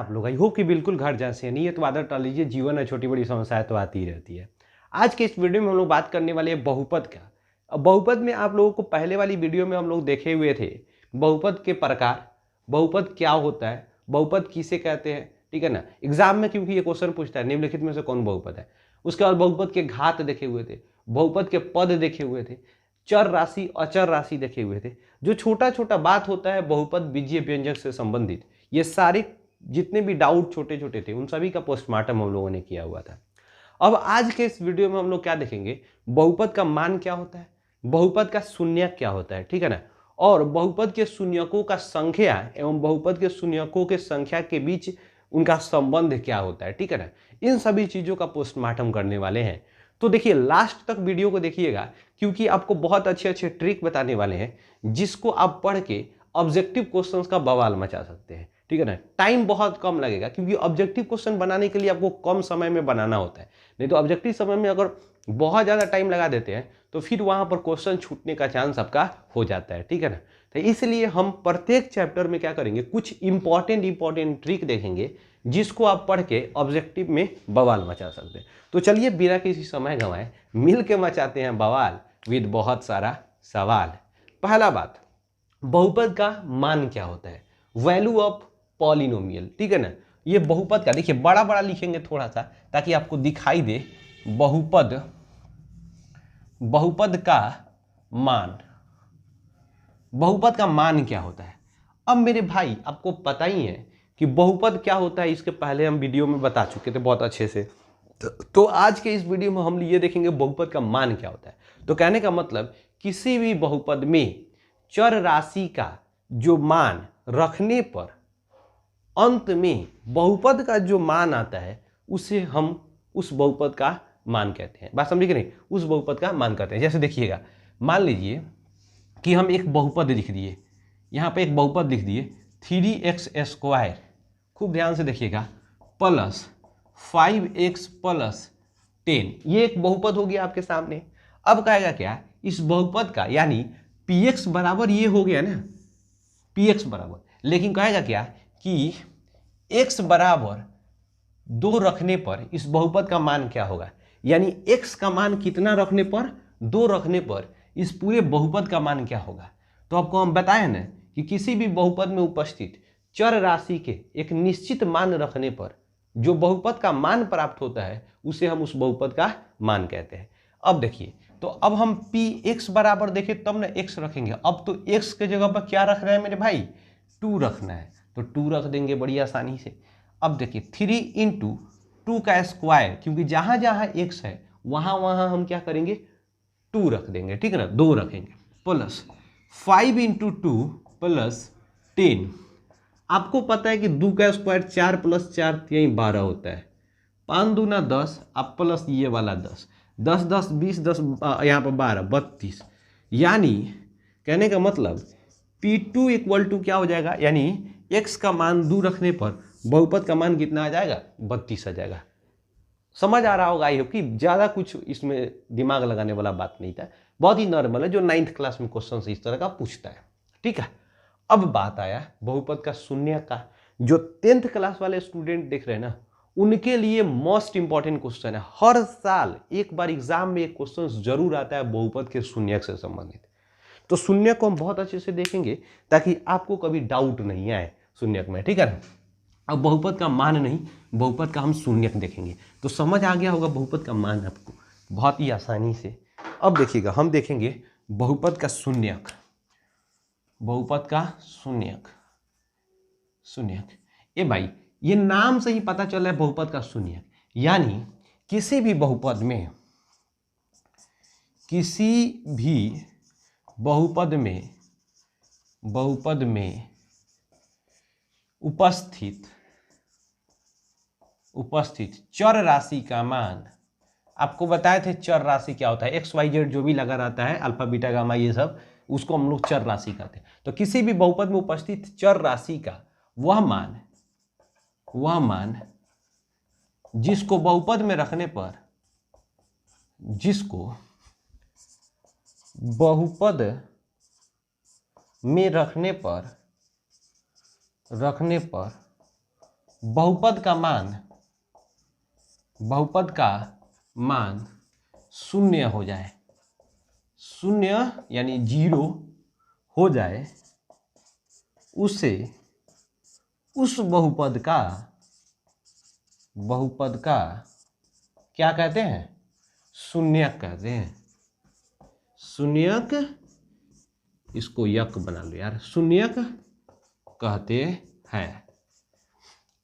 आप लोग? I hope कि बिल्कुल घर जैसे नहीं है तो आदत डाल लीजिए, जीवन में छोटी बड़ी समस्याएं तो आती ही रहती है। आज के इस वीडियो में हम लोग बात करने वाले हैं बहुपद का। अब बहुपद में आप लोगों को पहले वाली वीडियो में हम लोग देखे हुए थे बहुपद के प्रकार, बहुपद क्या होता है, बहुपद किसे कहते हैं, ठीक है ना। एग्जाम में क्योंकि ये क्वेश्चन पूछता है निम्नलिखित में से कौन बहुपद है। उसके बाद बहुपद के घात देखे हुए थे, बहुपद के पद देखे हुए थे, चर राशि अचर राशि देखे हुए थे। जो छोटा छोटा बात होता है बहुपद बीजीय व्यंजक से संबंधित, ये सारे जितने भी डाउट छोटे छोटे थे उन सभी का पोस्टमार्टम हम लोगों ने किया हुआ था। अब आज के इस वीडियो में हम लोग क्या देखेंगे, बहुपद का मान क्या होता है, बहुपद का शून्यक क्या होता है, ठीक है ना, और बहुपद के शून्यकों का संख्या एवं बहुपद के शून्यकों के संख्या के बीच उनका संबंध क्या होता है, ठीक है ना। इन सभी चीजों का पोस्टमार्टम करने वाले हैं। तो देखिए लास्ट तक वीडियो को देखिएगा क्योंकि आपको बहुत अच्छे अच्छे ट्रिक बताने वाले हैं जिसको आप पढ़ के ऑब्जेक्टिव क्वेश्चंस का बवाल मचा सकते हैं, ठीक है ना। टाइम बहुत कम लगेगा क्योंकि ऑब्जेक्टिव क्वेश्चन बनाने के लिए आपको कम समय में बनाना होता है, नहीं तो ऑब्जेक्टिव समय में अगर बहुत ज़्यादा टाइम लगा देते हैं तो फिर वहाँ पर क्वेश्चन छूटने का चांस आपका हो जाता है, ठीक है ना। तो इसलिए हम प्रत्येक चैप्टर में क्या करेंगे, कुछ इंपॉर्टेंट ट्रिक देखेंगे जिसको आप पढ़ के ऑब्जेक्टिव में बवाल मचा सकते हैं। तो चलिए बिना किसी समय गंवाए मिल के मचाते हैं बवाल विद बहुत सारा सवाल। पहला बात, बहुपद का मान क्या होता है, वैल्यू ऑफ पॉलिनोमियल, ठीक है ना। ये बहुपद का देखिए बड़ा बड़ा लिखेंगे थोड़ा सा ताकि आपको दिखाई दे। बहुपद का मान, बहुपद का मान क्या होता है। अब मेरे भाई आपको पता ही है कि बहुपद क्या होता है, इसके पहले हम वीडियो में बता चुके थे बहुत अच्छे से। तो आज के इस वीडियो में हम ये देखेंगे बहुपद का मान क्या होता है। तो कहने का मतलब किसी भी बहुपद में चर राशि का जो मान रखने पर अंत में बहुपद का जो मान आता है उसे हम उस बहुपद का मान कहते हैं। बात समझे कि नहीं, उस बहुपद का मान कहते हैं। जैसे देखिएगा, मान लीजिए कि हम एक बहुपद लिख दिए, यहाँ पे एक बहुपद लिख दिए 3x², खूब ध्यान से देखिएगा, प्लस 5x + 10, ये एक बहुपद हो गया आपके सामने। अब कहेगा क्या, इस बहुपद का यानी px बराबर ये हो गया ना, px बराबर, लेकिन कहेगा क्या कि x बराबर 2 रखने पर इस बहुपद का मान क्या होगा, यानी x का मान कितना रखने पर, 2 रखने पर इस पूरे बहुपद का मान क्या होगा। तो आपको हम बताएं ना कि किसी भी बहुपद में उपस्थित चर राशि के एक निश्चित मान रखने पर जो बहुपद का मान प्राप्त होता है उसे हम उस बहुपद का मान कहते हैं। अब देखिए, तो अब हम px बराबर देखें तब ना x रखेंगे। अब तो x के जगह पर क्या रखना है मेरे भाई, 2 रखना है, तो 2 रख देंगे बड़ी आसानी से। अब देखिए 3 × 2 का स्क्वायर, क्योंकि जहां जहां x है वहां वहां हम क्या करेंगे, 2 रख देंगे, ठीक है ना, 2 रखेंगे, प्लस 5 × 2 + 10। आपको पता है कि 2 का स्क्वायर 4 + 4 यही 12 होता है, 5 दूना 10, अब प्लस ये वाला 10, 10 10 20, 10 यहाँ पर 12 32, यानी कहने का मतलब P2 = क्या हो जाएगा, यानी x का मान 2 रखने पर बहुपद का मान कितना आ जाएगा, 32 आ जाएगा। समझ आ रहा होगा आई होप कि ज़्यादा कुछ इसमें दिमाग लगाने वाला बात नहीं था, बहुत ही नॉर्मल है, जो 9th क्लास में क्वेश्चन इस तरह का पूछता है, ठीक है। अब बात आया बहुपद का शून्य का, जो 10th क्लास वाले स्टूडेंट देख रहे हैं ना उनके लिए मोस्ट इंपॉर्टेंट क्वेश्चन है। हर साल एक बार एग्जाम में एक क्वेश्चन जरूर आता है बहुपद के शून्यक से संबंधित। तो शून्यक को हम बहुत अच्छे से देखेंगे ताकि आपको कभी डाउट नहीं आए शून्यक में, ठीक है ना। अब बहुपद का मान नहीं, बहुपद का हम शून्यक देखेंगे, तो समझ आ गया होगा बहुपद का मान आपको बहुत ही आसानी से। अब देखिएगा, हम देखेंगे बहुपद का शून्यक, बहुपद का शून्यक, शून्यक। ए भाई, ये नाम से ही पता चल रहा है बहुपद का शून्यक, यानी किसी भी बहुपद में, किसी भी बहुपद में, बहुपद में उपस्थित चर राशि का मान, आपको बताए थे चर राशि क्या होता है, एक्स वाई जेड जो भी लगा रहता है, अल्फा बीटा गामा ये सब, उसको हम लोग चर राशि कहते हैं। तो किसी भी बहुपद में उपस्थित चर राशि का वह मान जिसको बहुपद में रखने पर, जिसको बहुपद में रखने पर बहुपद का मान शून्य हो जाए, शून्य यानी 0 हो जाए, उसे उस बहुपद का क्या कहते हैं? शून्यक कहते हैं। शून्यक, इसको यक बना लो यार, शून्यक कहते हैं।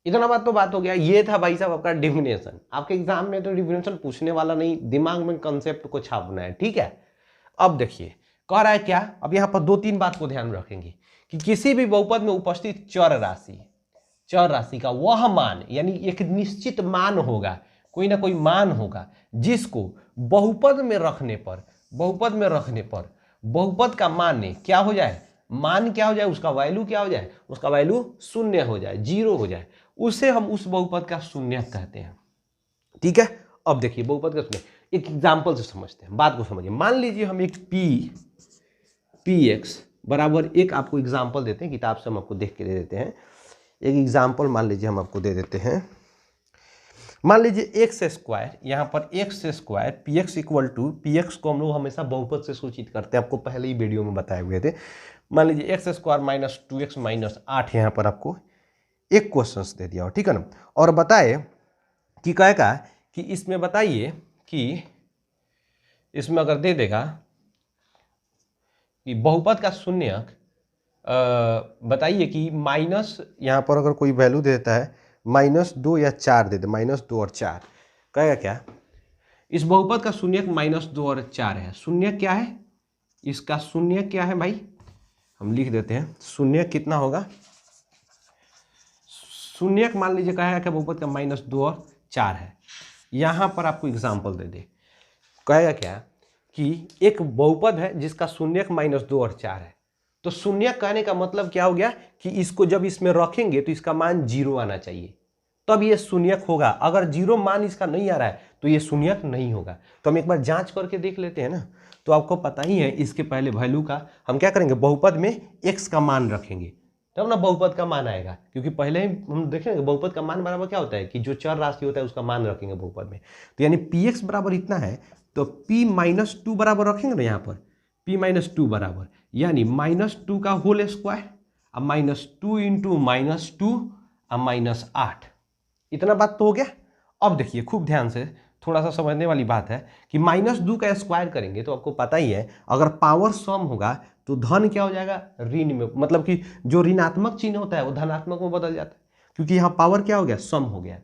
इतना बात हो गया। ये था भाई साहब आपका डिफिनेशन। आपके एग्जाम में तो डिफिनेशन पूछने वाला नहीं, दिमाग में कंसेप्ट को छापना है, ठीक है। अब देखिए कह रहा है क्या, अब यहाँ पर 2-3 बात को ध्यान रखेंगे कि किसी भी बहुपद में उपस्थित चर राशि का वह मान, यानी एक निश्चित मान होगा, कोई ना कोई मान होगा, जिसको बहुपद में रखने पर बहुपद का मान क्या हो जाए, उसका वैल्यू क्या हो जाए, उसका वैल्यू शून्य हो जाए, 0 हो जाए, उसे हम उस बहुपद का शून्यक कहते हैं, ठीक है। अब देखिए बहुपद का शून्यक एक एग्जाम्पल से समझते हैं, बात को समझिए। मान लीजिए हम एक px बराबर एक आपको एग्जाम्पल देते हैं, किताब से हम आपको देख के दे देते हैं। एक एग्जाम्पल मान लीजिए हम आपको दे देते हैं। मान लीजिए x², यहाँ पर x² px equal to, px को हम लोग हमेशा बहुपद से सूचित करते हैं, आपको पहले ही वीडियो में बताए हुए थे। मान लीजिए x² - 2x - 8 यहाँ पर आपको एक क्वेश्चन दे दिया हो, ठीक है ना। और बताए कि कहेगा कि इसमें बताइए कि इसमें अगर दे देगा कि बहुपद का शून्यक बताइए कि माइनस, यहाँ पर अगर कोई वैल्यू दे देता है -2 या 4 दे दे, -2 और 4, कहेगा क्या, इस बहुपद का शून्यक -2 और 4 है। शून्य क्या है, इसका शून्य क्या है भाई, हम लिख देते हैं। शून्य कितना होगा, शून्यक मान लीजिए कहेगा कि बहुपद का -2 और 4 है। यहाँ पर आपको एग्जाम्पल दे दे, कहेगा क्या कि एक बहुपद है जिसका शून्यक -2 और 4 है। तो शून्यक कहने का मतलब क्या हो गया कि इसको जब इसमें रखेंगे तो इसका मान 0 आना चाहिए, तब ये शून्यक होगा। अगर 0 मान इसका नहीं आ रहा है तो ये शून्यक नहीं होगा। तो हम एक बार जांच करके देख लेते हैं ना। तो आपको पता ही है, इसके पहले वैल्यू का हम क्या करेंगे, बहुपद में x का मान रखेंगे, तब ना बहुपद का मान आएगा। क्योंकि पहले ही हम देखेंगे बहुपद का मान बराबर क्या होता है कि जो चर राशि होता है उसका मान रखेंगे बहुपद में। तो यानी px बराबर इतना है, तो p - 2 बराबर रखेंगे ना यहाँ पर, p - 2 बराबर, यानी -2 का होल स्क्वायर, अब -2 × -2 अब -8। इतना बात तो हो गया। अब देखिए खूब ध्यान से, थोड़ा सा समझने वाली बात है कि -2 का स्क्वायर करेंगे तो आपको पता ही है, अगर पावर सम होगा तो धन क्या हो जाएगा, ऋण में, मतलब कि जो ऋणात्मक चिन्ह होता है वो धनात्मक में बदल जाता है, क्योंकि यहाँ पावर क्या हो गया, सम हो गया,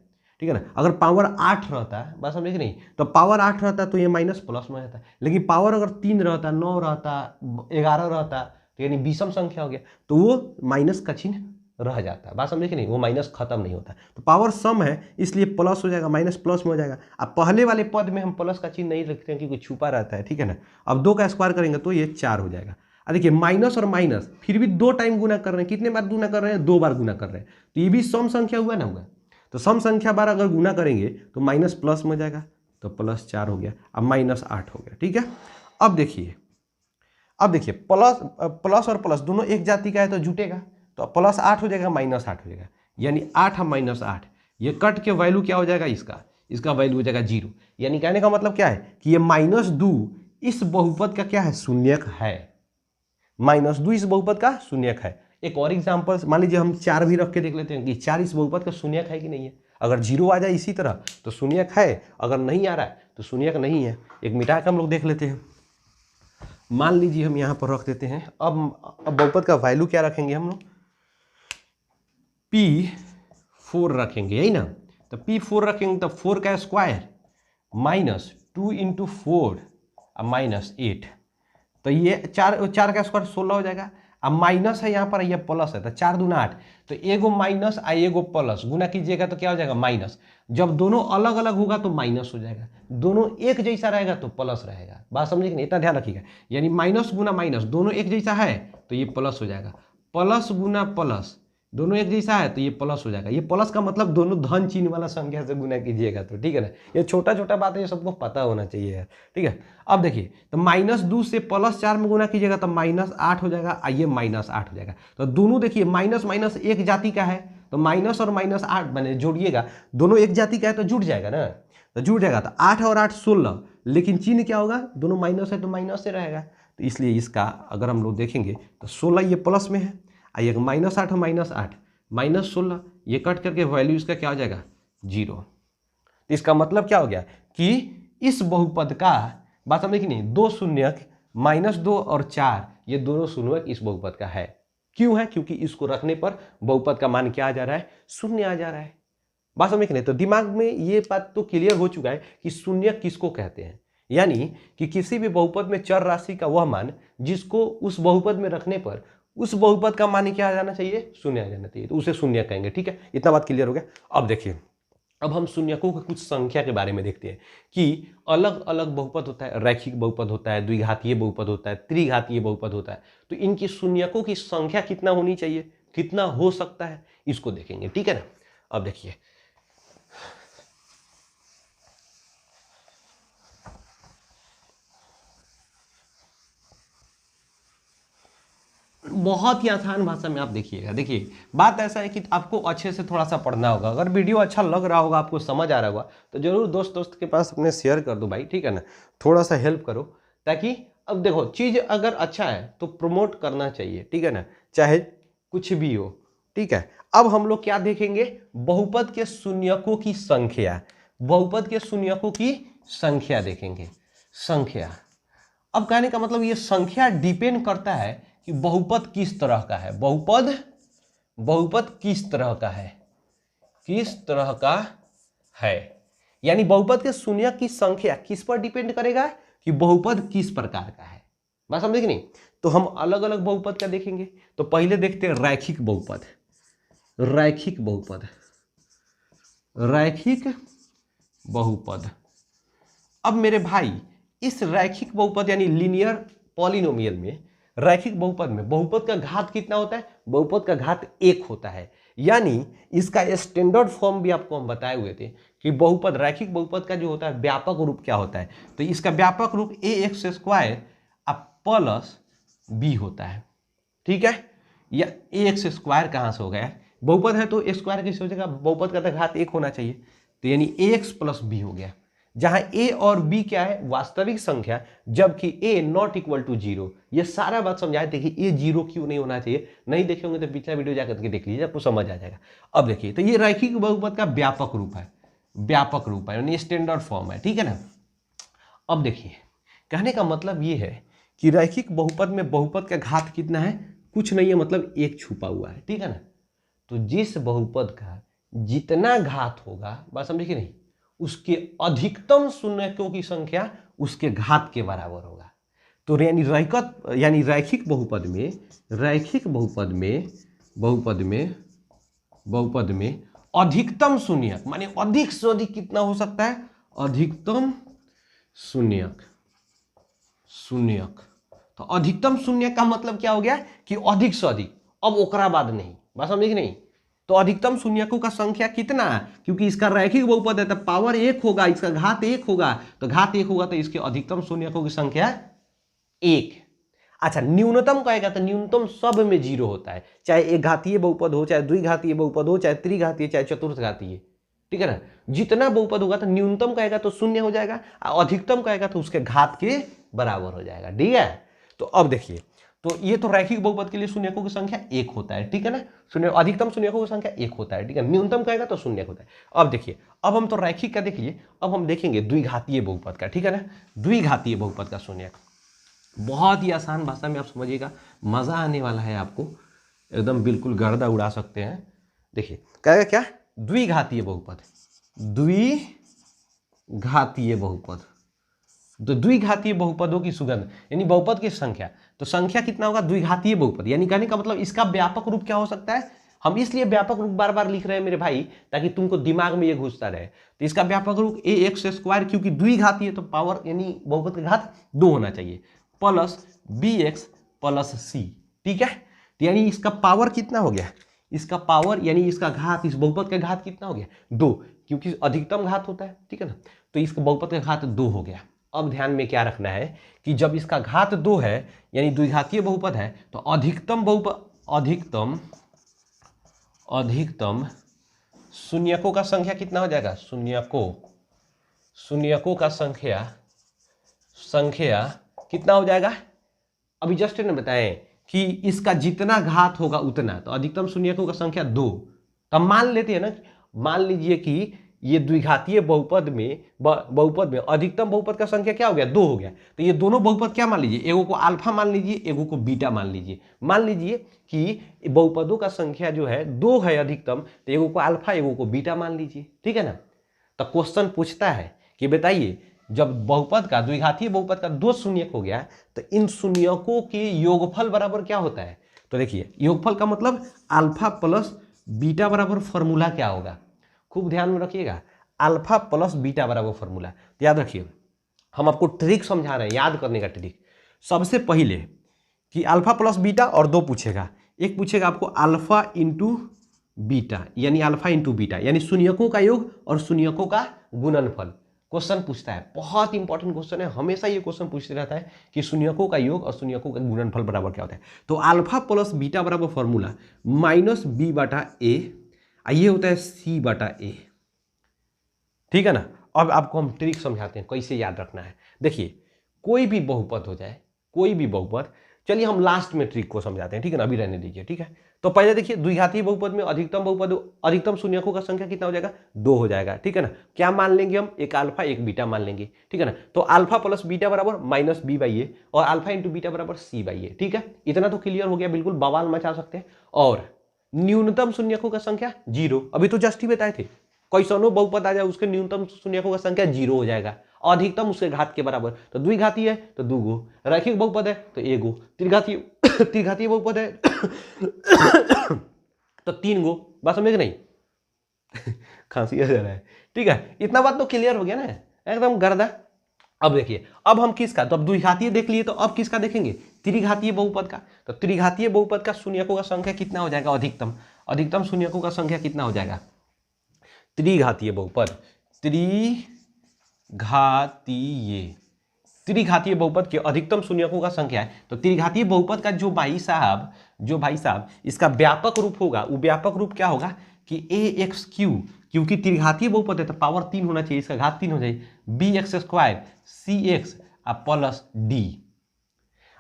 ठीक है ना। अगर पावर 8 रहता है, बस समझे कि नहीं, तो पावर 8 रहता तो ये माइनस प्लस में रहता है। लेकिन पावर अगर 3 रहता, 9 रहता, 11 रहता, तो यानी विषम संख्या हो गया, तो वो माइनस का चिन्ह रह जाता है। बात समझे कि नहीं, वो माइनस खत्म नहीं होता। तो पावर सम है इसलिए प्लस हो जाएगा, माइनस प्लस में हो जाएगा। अब पहले वाले पद में हम प्लस का चिन्ह नहीं लिखते हैं क्योंकि छुपा रहता है, ठीक है ना। अब 2 का स्क्वायर करेंगे तो ये 4 हो जाएगा। अब देखिए माइनस और माइनस फिर भी 2 टाइम गुना कर रहे हैं, कितने बार गुना कर रहे हैं, 2 बार गुना कर रहे हैं, तो ये भी सम संख्या हुआ ना, हुआ। तो सम संख्या बार अगर गुना करेंगे तो माइनस प्लस में हो जाएगा, तो +4 हो गया, अब -8 हो गया, ठीक है। अब देखिए प्लस और प्लस दोनों एक जाति का है तो जुटेगा, तो +8 हो जाएगा, -8 हो जाएगा, यानी 8 और -8 ये कट के वैल्यू क्या हो जाएगा, इसका वैल्यू हो जाएगा 0। यानी कहने का मतलब क्या है कि ये -2 इस बहुपद का क्या है, शून्यक है। -2 इस बहुपद का शून्यक है। एक और एग्जांपल मान लीजिए हम 4 भी रख के देख लेते हैं कि 4 इस बहुपद का शून्यक है कि नहीं है। अगर 0 आ जाए इसी तरह तो शून्यक है, अगर नहीं आ रहा है तो शून्यक नहीं है। एक मिटा के हम लोग देख लेते हैं। मान लीजिए हम यहाँ पर रख देते हैं। अब बहुपद का वैल्यू क्या रखेंगे हम लोग, P4 रखेंगे, यही ना। तो P4 रखेंगे तो 4 का स्क्वायर -2 × 4 -8, तो ये 4 का स्क्वायर 16 हो जाएगा। अब माइनस है यहाँ पर, ये प्लस है, तो 4 दूना 8, तो एगो माइनस आ एगो प्लस गुना कीजिएगा तो क्या हो जाएगा, माइनस। जब दोनों अलग अलग होगा तो माइनस हो जाएगा, दोनों एक जैसा रहेगा तो प्लस रहेगा। बात समझिए कि नहीं, इतना ध्यान रखिएगा। यानी माइनस गुना माइनस दोनों एक जैसा है तो ये प्लस हो जाएगा, प्लस गुना प्लस दोनों एक जैसा है तो ये प्लस हो जाएगा। ये प्लस का मतलब दोनों धन चिन्ह वाला संख्या से गुना कीजिएगा तो, ठीक है ना। ये छोटा छोटा बात है, ये सबको पता होना चाहिए यार, ठीक है। अब देखिए तो -2 से +4 में गुना कीजिएगा तो -8 हो जाएगा, ये -8 हो जाएगा। तो दोनों देखिए माइनस माइनस एक जाति का है तो माइनस और माइनस 8 मैंने जोड़िएगा, दोनों एक जाति का है तो जुड़ जाएगा ना, तो जुड़ जाएगा। तो 8 और 8 16, लेकिन चिन्ह क्या होगा, दोनों माइनस है तो माइनस से रहेगा। तो इसलिए इसका अगर हम लोग देखेंगे तो 16 ये प्लस में है, आइए -8 और -8 -16, ये कट करके वैल्यू इसका क्या हो जाएगा 0। तो इसका मतलब क्या हो गया कि इस बहुपद का, बात समझे कि नहीं, 2 शून्यक -2 और 4 ये दोनों शून्यक इस बहुपद का है। क्यों है, क्योंकि इसको रखने पर बहुपद का मान क्या आ जा रहा है, शून्य आ जा रहा है। बात समझे कि नहीं। तो दिमाग में ये बात तो क्लियर हो चुका है कि शून्यक किसको कहते हैं, यानी कि किसी भी बहुपद में चर राशि का वह मान जिसको उस बहुपद में रखने पर उस बहुपद का मान क्या आ जाना चाहिए, शून्य आ जाना चाहिए, तो उसे शून्य कहेंगे। ठीक है, इतना बात क्लियर हो गया। अब देखिए, अब हम शून्यकों की कुछ संख्या के बारे में देखते हैं कि अलग अलग बहुपद होता है, रैखिक बहुपद होता है, द्विघातीय बहुपद होता है, त्रिघातीय बहुपद होता है। तो इनकी शून्यकों की संख्या कितना होनी चाहिए, कितना हो सकता है, इसको देखेंगे। ठीक है ना। अब देखिए, बहुत ही आसान भाषा में आप देखिएगा। देखिए, बात ऐसा है कि आपको अच्छे से थोड़ा सा पढ़ना होगा। अगर वीडियो अच्छा लग रहा होगा, आपको समझ आ रहा होगा, तो जरूर दोस्त के पास अपने शेयर कर दो भाई। ठीक है ना, थोड़ा सा हेल्प करो, ताकि अब देखो चीज़ अगर अच्छा है तो प्रमोट करना चाहिए। ठीक है ना, चाहे कुछ भी हो। ठीक है, अब हम लोग क्या देखेंगे, बहुपद के शून्यकों की संख्या, बहुपद के शून्यकों की संख्या देखेंगे। संख्या, अब कहने का मतलब ये संख्या डिपेंड करता है कि बहुपद किस तरह का है, बहुपद किस तरह का है, किस तरह का है, यानी बहुपद के शून्यक की संख्या किस पर डिपेंड करेगा कि बहुपद किस प्रकार का है। बात समझे कि नहीं। तो हम अलग अलग बहुपद का देखेंगे। तो पहले देखते हैं रैखिक बहुपद। रैखिक बहुपद, रैखिक बहुपद। अब मेरे भाई, इस रैखिक बहुपद यानी लीनियर पॉलिनोमियल में, रैखिक बहुपद में बहुपद का घात कितना होता है, बहुपद का घात 1 होता है। यानी इसका स्टैंडर्ड फॉर्म भी आपको हम बताए हुए थे कि बहुपद, रैखिक बहुपद का जो होता है व्यापक रूप क्या होता है। तो इसका व्यापक रूप ax² प्लस b होता है। ठीक है, या ax² कहाँ से हो गया, बहुपद है तो a स्क्वायर कैसे हो जाएगा, बहुपद का घात 1 होना चाहिए, तो यानी ax प्लस b हो गया, जहां a और b क्या है, वास्तविक संख्या, जबकि a नॉट इक्वल टू 0। ये सारा बात समझाए थे कि a 0 क्यों नहीं होना चाहिए। नहीं देखे होंगे तो पिछला वीडियो जाकर के देख लीजिए, आपको समझ आ जाएगा। अब देखिए, तो ये रैखिक बहुपद का व्यापक रूप है, व्यापक रूप है यानी स्टैंडर्ड फॉर्म है। ठीक है ना। अब देखिए, कहने का मतलब ये है कि रैखिक बहुपद में बहुपद का घात कितना है, कुछ नहीं है, मतलब 1 छुपा हुआ है। ठीक है ना। तो जिस बहुपद का जितना घात होगा, बात समझे कि नहीं, उसके अधिकतम शून्यकों की संख्या उसके घात के बराबर होगा। तो यानी रैखिक बहुपद में, रैखिक बहुपद में अधिकतम शून्यक माने अधिक से अधिक कितना हो सकता है, अधिकतम शून्यक। तो अधिकतम शून्यक का मतलब क्या हो गया कि अधिक से अधिक, अब ओकरा बाद नहीं। बात समझे कि नहीं। तो अधिकतम शून्यकों का संख्या कितना है, क्योंकि इसका रैखिक बहुपद है तो पावर 1 होगा, इसका घात 1 होगा, तो घात 1 होगा तो इसके अधिकतम शून्यकों की संख्या 1। अच्छा, न्यूनतम कहेगा तो न्यूनतम सब में 0 होता है, चाहे एक घातीय बहुपद हो, चाहे द्विघातीय बहुपद हो, चाहे त्रिघातीय, चाहे चतुर्थघातीय। ठीक है ना। जितना बहुपद होगा तो न्यूनतम कहेगा तो 0 हो जाएगा, अधिकतम कहेगा तो उसके घात के बराबर हो जाएगा। ठीक है। तो अब देखिए, तो ये तो रैखिक बहुपद के लिए शून्यकों की संख्या 1 होता है। ठीक है ना, शून्य अधिकतम शून्यकों की संख्या 1 होता है। ठीक है, न्यूनतम कहेगा तो 0 होता है। अब देखिए, अब हम तो रैखिक का देख लिए, अब हम देखेंगे द्विघातीय बहुपद का। ठीक है ना, द्विघातीय बहुपद का शून्यक बहुत ही आसान भाषा में आप समझिएगा, मजा आने वाला है आपको, एकदम बिल्कुल गर्दा उड़ा सकते हैं। देखिए कहेगा क्या, द्विघातीय बहुपद, द्विघातीय बहुपद। तो द्विघातीय बहुपदों की सुगंध यानी बहुपद की संख्या, तो संख्या कितना होगा द्विघातीय बहुपद, यानी कहने का मतलब इसका व्यापक रूप क्या हो सकता है। हम इसलिए व्यापक रूप बार बार लिख रहे हैं मेरे भाई, ताकि तुमको दिमाग में ये घुसता रहे। तो इसका व्यापक रूप ax², क्योंकि द्विघातीय तो पावर यानी बहुपद का घात 2 होना चाहिए, प्लस bx प्लस c। ठीक है, तो यानी इसका पावर कितना हो गया, इसका पावर यानी इसका घात, इस बहुपद का घात कितना हो गया 2, क्योंकि अधिकतम घात होता है। ठीक है ना, तो इसका बहुपद का घात 2 हो गया। अब ध्यान में क्या रखना है कि जब इसका घात 2 है यानी द्विघातीय बहुपद है, तो अधिकतम अधिकतम शून्यकों का संख्या कितना हो जाएगा, शून्यकों का संख्या कितना हो जाएगा। अभी जस्ट ने बताएं कि इसका जितना घात होगा उतना, तो अधिकतम शून्यकों का संख्या 2। तो हम मान लेते हैं ना, मान लीजिए कि ये द्विघातीय बहुपद में अधिकतम बहुपद का संख्या क्या हो गया, 2 हो गया। तो ये दोनों बहुपद क्या मान लीजिए, एगो को अल्फा मान लीजिए, एगो को बीटा मान लीजिए। मान लीजिए कि बहुपदों का संख्या जो है 2 है अधिकतम, तो एगो को अल्फा एगो को बीटा मान लीजिए, ठीक है ना। तो क्वेश्चन पूछता है कि बताइए जब बहुपद का, द्विघातीय बहुपद का 2 शून्यक हो गया, तो इन शून्यकों के योगफल बराबर क्या होता है। तो देखिए योगफल का मतलब अल्फा प्लस बीटा बराबर फॉर्मूला क्या होगा, खूब ध्यान में रखिएगा, अल्फा प्लस बीटा बराबर फॉर्मूला। तो याद रखिए, हम आपको ट्रिक समझा रहे हैं, याद करने का ट्रिक। सबसे पहले कि अल्फा प्लस बीटा और 2 पूछेगा, एक पूछेगा आपको अल्फा इंटू बीटा, यानी अल्फा इंटू बीटा यानी शून्यकों का योग और शून्यकों का गुणनफल क्वेश्चन पूछता है। बहुत इंपॉर्टेंट क्वेश्चन है, हमेशा ये क्वेश्चन पूछते रहता है कि शून्यकों का योग और शून्यकों का गुणनफल बराबर क्या होता है। तो अल्फा प्लस बीटा बराबर फॉर्मूला माइनस बी बटा ए, ये होता है सी बटा ए, ठीक है ना। अब आपको हम ट्रिक समझाते हैं कैसे याद रखना है। देखिए कोई भी बहुपद हो जाए, कोई भी बहुपद, चलिए हम लास्ट में ट्रिक को समझाते हैं, ठीक है ना, अभी रहने दीजिए, ठीक है। तो पहले देखिए द्विघातीय बहुपद में अधिकतम शून्यकों का संख्या कितना हो जाएगा, 2 हो जाएगा, ठीक है ना। क्या मान लेंगे हम, एक अल्फा एक बीटा मान लेंगे, ठीक है ना। तो अल्फा प्लस बीटा बराबर माइनस बी बाई ए और अल्फा इंटू बीटा बराबर सी बाई ए, ठीक है। इतना तो क्लियर हो गया, बिल्कुल बवाल मचा सकते हैं। और न्यूनतम शून्यकों का संख्या 0, अभी तो जस्ट ही बताए थे, कैसनो बहुपद आ जाए उसके न्यूनतम शून्यकों का संख्या 0 हो जाएगा, अधिकतम उसके घात के बराबर। तो द्विघातीय है तो 2 गो, रैखिक बहुपद है तो 1 गो, त्रिघातीय बहुपद है तो 3 गो। बात समझे कि नहीं खांसी आ जा रहा है, ठीक है। इतना बात तो क्लियर हो गया ना, एकदम गर्दा। अब देखिए, अब हम किसका, तो अब द्विघातीय देख लिए, तो अब किसका देखेंगे, त्रिघातीय बहुपद का। तो त्रिघातीय बहुपद का शून्यकों का संख्या कितना हो जाएगा, अधिकतम शून्यकों का संख्या कितना हो जाएगा, त्रिघातीय बहुपद, त्रिघातीय बहुपद के अधिकतम शून्यकों का संख्या है। तो त्रिघातीय बहुपद का जो भाई साहब इसका व्यापक रूप होगा, वो व्यापक रूप क्या होगा कि ax क्यू, क्योंकि त्रिघातीय बहुपद है तो पावर 3 होना चाहिए, इसका घात 3 हो जाए, bx square cx plus d।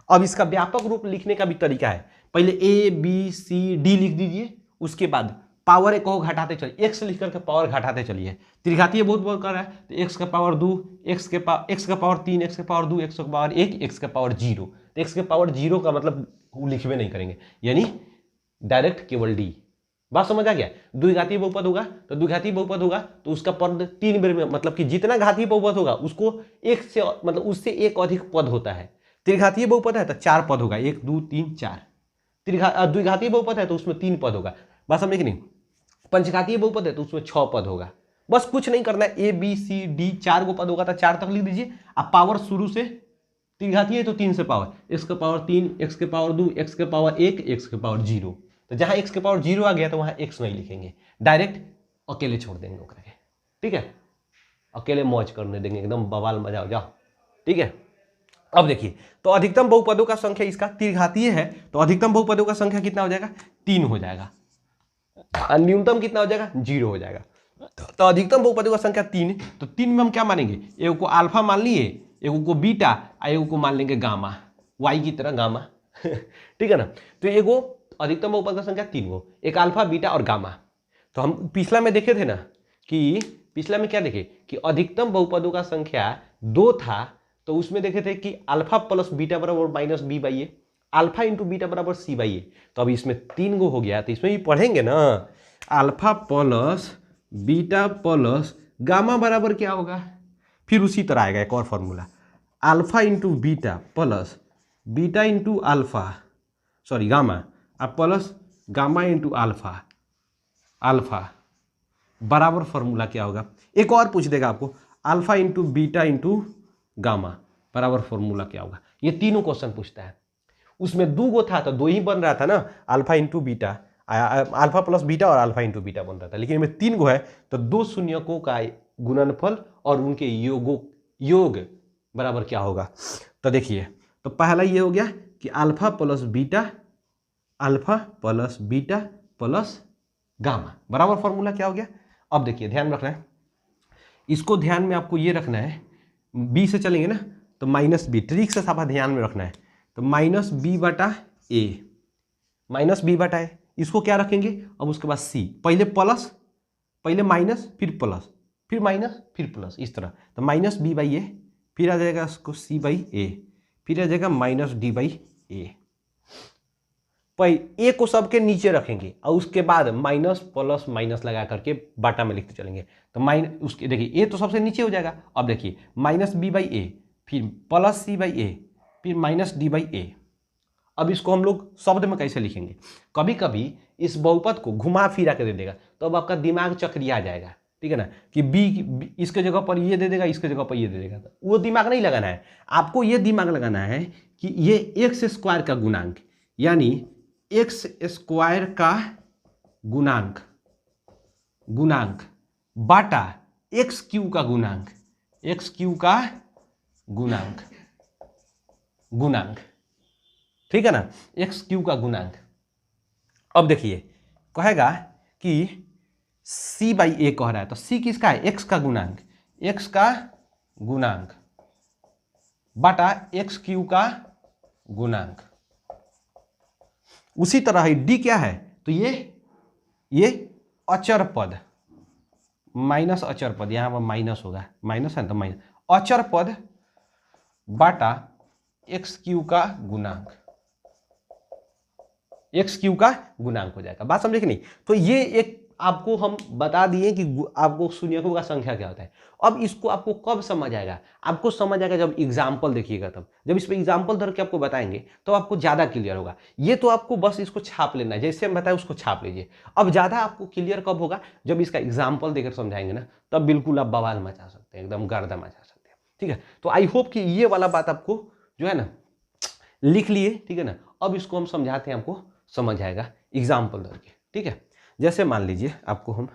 अब इसका व्यापक रूप लिखने का भी तरीका है, पहले a b c d लिख दीजिए, उसके बाद पावर एक को घटाते चलिए, x लिख करके पावर घटाते चलिए। त्रिघातीय बहुपद कर रहा है तो x का पावर 2, x का पावर 3, x का पावर 2, x का पावर 1, x का पावर 0। तो x के पावर 0 का मतलब वो लिखवे नहीं करेंगे, यानी डायरेक्ट केवल d। बात समझ आ गया। द्विघातीय बहुपद होगा तो द्विघातीय बहुपद होगा तो उसका पद 3 बार में, मतलब कि जितना घातीय बहुपद होगा उसको एक से, मतलब उससे एक अधिक पद होता है। त्रिघातीय बहुपद है तो 4 पद होगा, 1 2 3 4। द्विघातीय बहुपद है तो उसमें 3 पद होगा। बात समझे कि नहीं। पंचघातीय बहुपद है तो उसमें 6 पद होगा। बस कुछ नहीं करना है, ए बी सी डी 4 गो पद होगा तो 4 तक लिख दीजिए। अब पावर शुरू से, त्रिघातीय है तो 3 से पावर, x का पावर 3, x के पावर 2, x के पावर 1, x के पावर 0। तो जहां x के पावर 0 आ गया तो वहां x नहीं लिखेंगे, डायरेक्ट अकेले छोड़ देंगे ओकरा के, ठीक है, अकेले मौज करने देंगे, एकदम बवाल मजा हो जाओ, ठीक है। अब देखिए, तो अधिकतम बहुपदों का संख्या इसका त्रिघातीय है तो अधिकतम बहुपदों का संख्या कितना हो जाएगा, 3 हो जाएगा, न्यूनतम कितना हो जाएगा, 0 हो जाएगा। तो अधिकतम बहुपदों का संख्या 3, तो 3 में हम क्या मानेंगे, एगो को अल्फा मान लिए, एगो को बीटा, एगो को मान लेंगे गामा, वाई की तरह गामा ठीक है ना। तो एगो अधिकतम बहुपद का संख्या 3 गो, एक अल्फा बीटा और गामा। तो हम पिछला में देखे थे ना, कि पिछला में क्या देखे कि अधिकतम बहुपदों का संख्या 2 था, तो उसमें देखे थे कि अल्फा प्लस बीटा बराबर minus B by A, alpha into beta बराबर सी बाई ए। तो अभी इसमें 3 गो हो गया, तो इसमें भी पढ़ेंगे ना, alpha plus beta plus gamma बराबर क्या होगा, फिर उसी तरह आएगा एक और formula, alpha into beta plus beta into alpha, sorry gamma, अब plus gamma into alpha, alpha बराबर फॉर्मूला क्या होगा। एक और पूछ देगा आपको, alpha into beta into gamma बराबर फॉर्मूला क्या होगा। ये तीनों क्वेश्चन पूछता है। उसमें 2 गो था तो 2 ही बन रहा था ना, alpha into beta, alpha plus beta और अल्फा इंटू बीटा बन रहा था, लेकिन इनमें 3 गो है तो 2 शून्यकों का गुणनफल और उनके योग बराबर क्या होगा। तो देखिए, तो पहला ये हो गया कि alpha plus beta plus gamma बराबर फॉर्मूला क्या हो गया। अब देखिए ध्यान रखना है, इसको ध्यान में आपको ये रखना है, बी से चलेंगे ना तो माइनस बी, ट्रिक से साफा ध्यान में रखना है। तो माइनस बी बटा ए, माइनस बी बटा ए, इसको क्या रखेंगे अब उसके बाद सी, पहले प्लस, पहले माइनस फिर प्लस फिर माइनस फिर प्लस, इस तरह। तो माइनस बी बाई ए, फिर आ जाएगा उसको सी बाई ए, फिर आ जाएगा माइनस डी बाई ए। ए को सबके नीचे रखेंगे और उसके बाद माइनस प्लस माइनस लगा करके बाटा में लिखते चलेंगे। तो माइनस उसके देखिए ए तो सबसे नीचे हो जाएगा। अब देखिए माइनस बी बाई ए, फिर प्लस सी बाई ए, फिर माइनस डी बाई ए। अब इसको हम लोग शब्द में कैसे लिखेंगे, कभी कभी इस बहुपद को घुमा फिरा के दे देगा तो अब आपका दिमाग चक्रिया जाएगा, ठीक है ना, कि बी इसके जगह पर ये दे देगा, इसके जगह पर ये दे देगा। तो वो दिमाग नहीं लगाना है, आपको ये दिमाग लगाना है कि ये एक्स स्क्वायर का गुणांक, यानी एक्स स्क्वायर का गुणांक बाटा एक्स क्यू का गुणांक, एक्स क्यू का गुणांक, ठीक है ना, एक्स क्यू का गुणांक। अब देखिए कहेगा कि c बाई ए कह रहा है, तो c किसका है, x का गुणांक, x का गुणांक बटा एक्स क्यू का गुणांक। उसी तरह ही d क्या है, तो ये अचर पद, माइनस अचर पद, यहां पर माइनस होगा, माइनस है तो माइनस, अचर पद बाटा एक्स क्यू का गुणांक, एक्स क्यू का गुणांक हो जाएगा। बात समझे कि नहीं। तो ये एक आपको हम बता दिए कि आपको शून्यकों का संख्या क्या होता है। अब इसको आपको कब समझ आएगा, आपको समझ आएगा जब एग्जाम्पल देखिएगा, तब जब इस पर एग्जाम्पल धर के आपको बताएंगे तो आपको ज़्यादा क्लियर होगा। ये तो आपको बस इसको छाप लेना है, जैसे हम बताएं उसको छाप लीजिए। अब ज़्यादा आपको क्लियर कब होगा, जब इसका एग्जाम्पल देकर समझाएंगे ना, तब बिल्कुल आप बवाल मचा सकते हैं, एकदम गर्दा मचा सकते हैं, ठीक है। तो आई होप कि ये वाला बात आपको जो है ना लिख लिए, ठीक है ना। अब इसको हम समझाते हैं, आपको समझ आएगा एग्जाम्पल धर के, ठीक है। जैसे मान लीजिए आपको हम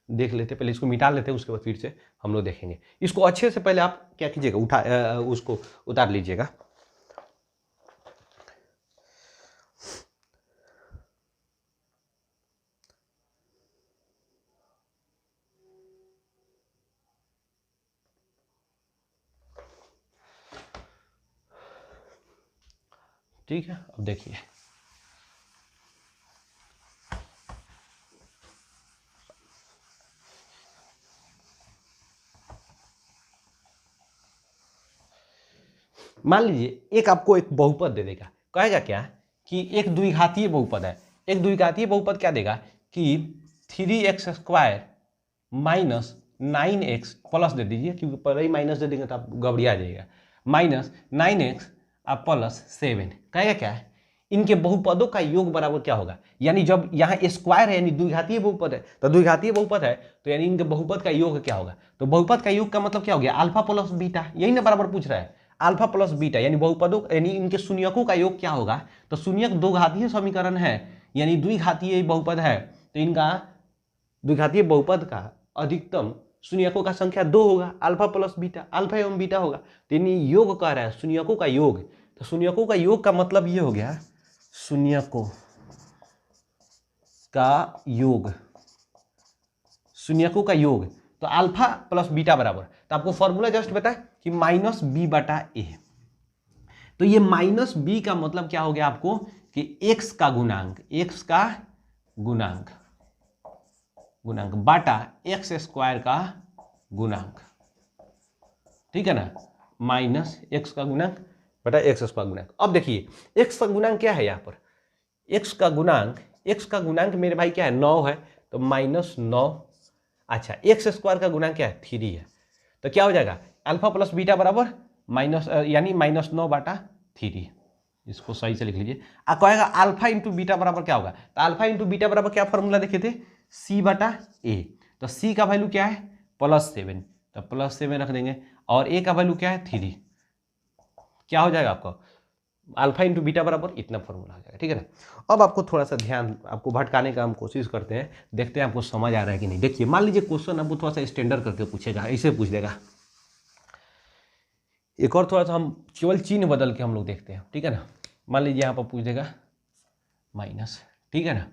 देख लेते, पहले इसको मिटा लेते हैं, उसके बाद फिर से हम लोग देखेंगे इसको अच्छे से। पहले आप क्या कीजिएगा, उसको उतार लीजिएगा। ठीक है, अब देखिए मान लीजिए एक आपको एक बहुपद दे देगा, कहेगा क्या कि एक द्विघातीय बहुपद है। एक द्विघातीय बहुपद क्या देगा कि 3x square minus 9x plus दे दीजिए, क्योंकि पहले ही माइनस दे देंगे तो आप गड़बड़िया जाइएगा, माइनस 9x प्लस 7। कहेगा क्या है, इनके बहुपदों का योग बराबर क्या होगा, यानी जब यहाँ स्क्वायर है यानी द्विघातीय बहुपद है, तो द्विघातीय बहुपद है तो यानी इनके बहुपद का योग क्या होगा। तो बहुपद का योग का मतलब क्या हो गया, अल्फा प्लस बीटा, यही ना बराबर पूछ रहा है, अल्फा प्लस बीटा, यानी बहुपदों यानी इनके शून्यकों का योग क्या होगा। तो शून्यक दो घातीय समीकरण है, यानी द्विघातीय बहुपद है, तो इनका द्विघातीय बहुपद का अधिकतम शून्यकों का संख्या 2 होगा, अल्फा प्लस बीटा, अल्फा एवं बीटा होगा। तो यानी योग कह रहा है शून्यकों का योग, तो शून्यकों का योग का मतलब ये हो गया शून्यकों का योग, शून्यकों का योग। तो अल्फा प्लस बीटा बराबर, तो आपको फॉर्मूला जस्ट बताए कि माइनस बी बटा ए। तो ये माइनस बी का मतलब क्या हो गया आपको कि एक्स का गुणांक, एक्स का गुणांक बाटा एक्स स्क्वायर का गुणांक, ठीक है ना, माइनस एक्स का गुणांक बटा एक्स स्क्वायर गुणांक। अब देखिए एक्स का गुणांक क्या है, यहाँ पर एक्स का गुणांक मेरे भाई क्या है, 9 है, तो माइनस 9। अच्छा, एक्स स्क्वायर का गुणांक क्या है, 3 है, तो क्या हो जाएगा अल्फा प्लस बीटा बराबर माइनस यानी माइनस 9 बटा 3। इसको सही से लिख लीजिए। आप कहेगा अल्फा इंटू बीटा बराबर क्या होगा, तो अल्फा इंटू बीटा बराबर क्या फॉर्मूला देखे थे, सी बटा ए। तो सी का वैल्यू क्या है +7, तो +7 रख देंगे, और ए का वैल्यू क्या है 3। क्या हो जाएगा आपको अल्फा इंटू बीटा बराबर इतना फॉर्मूला हो जाएगा, ठीक है ना। अब आपको थोड़ा सा ध्यान आपको भटकाने का हम कोशिश करते हैं, देखते हैं आपको समझ आ रहा है कि नहीं। देखिए मान लीजिए क्वेश्चन आपको थोड़ा सा स्टैंडर्ड करके पूछेगा, ऐसे पूछ देगा। एक और थोड़ा सा हम केवल चिन्ह बदल के हम लोग देखते हैं, ठीक है ना। मान लीजिए यहाँ पर पूछ देगा माइनस, ठीक है ना,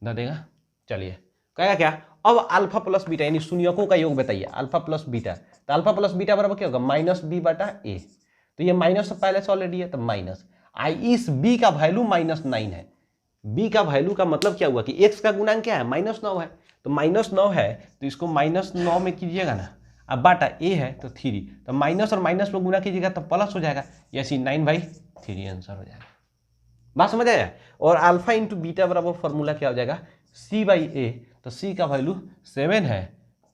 दे देगा चलिए कहेगा क्या, अब अल्फा प्लस बीटा यानी शून्यकों का योग बताइए, अल्फा प्लस बीटा, तो अल्फा प्लस बीटा बराबर क्या होगा, माइनस बी बटा ए। तो ये माइनस पहले से ऑलरेडी है, तो माइनस इस बी का वैल्यू -9 है। बी का वैल्यू का मतलब क्या हुआ कि एक्स का गुणांक क्या है, -9 है, तो -9 है तो इसको -9 में कीजिएगा ना, अब बाटा ए है तो 3, तो माइनस और माइनस में गुना कीजिएगा तो प्लस हो जाएगा, ऐसी 9/3 आंसर हो जाएगा। बात समझ आया। और अल्फा इंटू बीटा बराबर फॉर्मूला क्या हो जाएगा, c/a, तो c का वैल्यू 7 है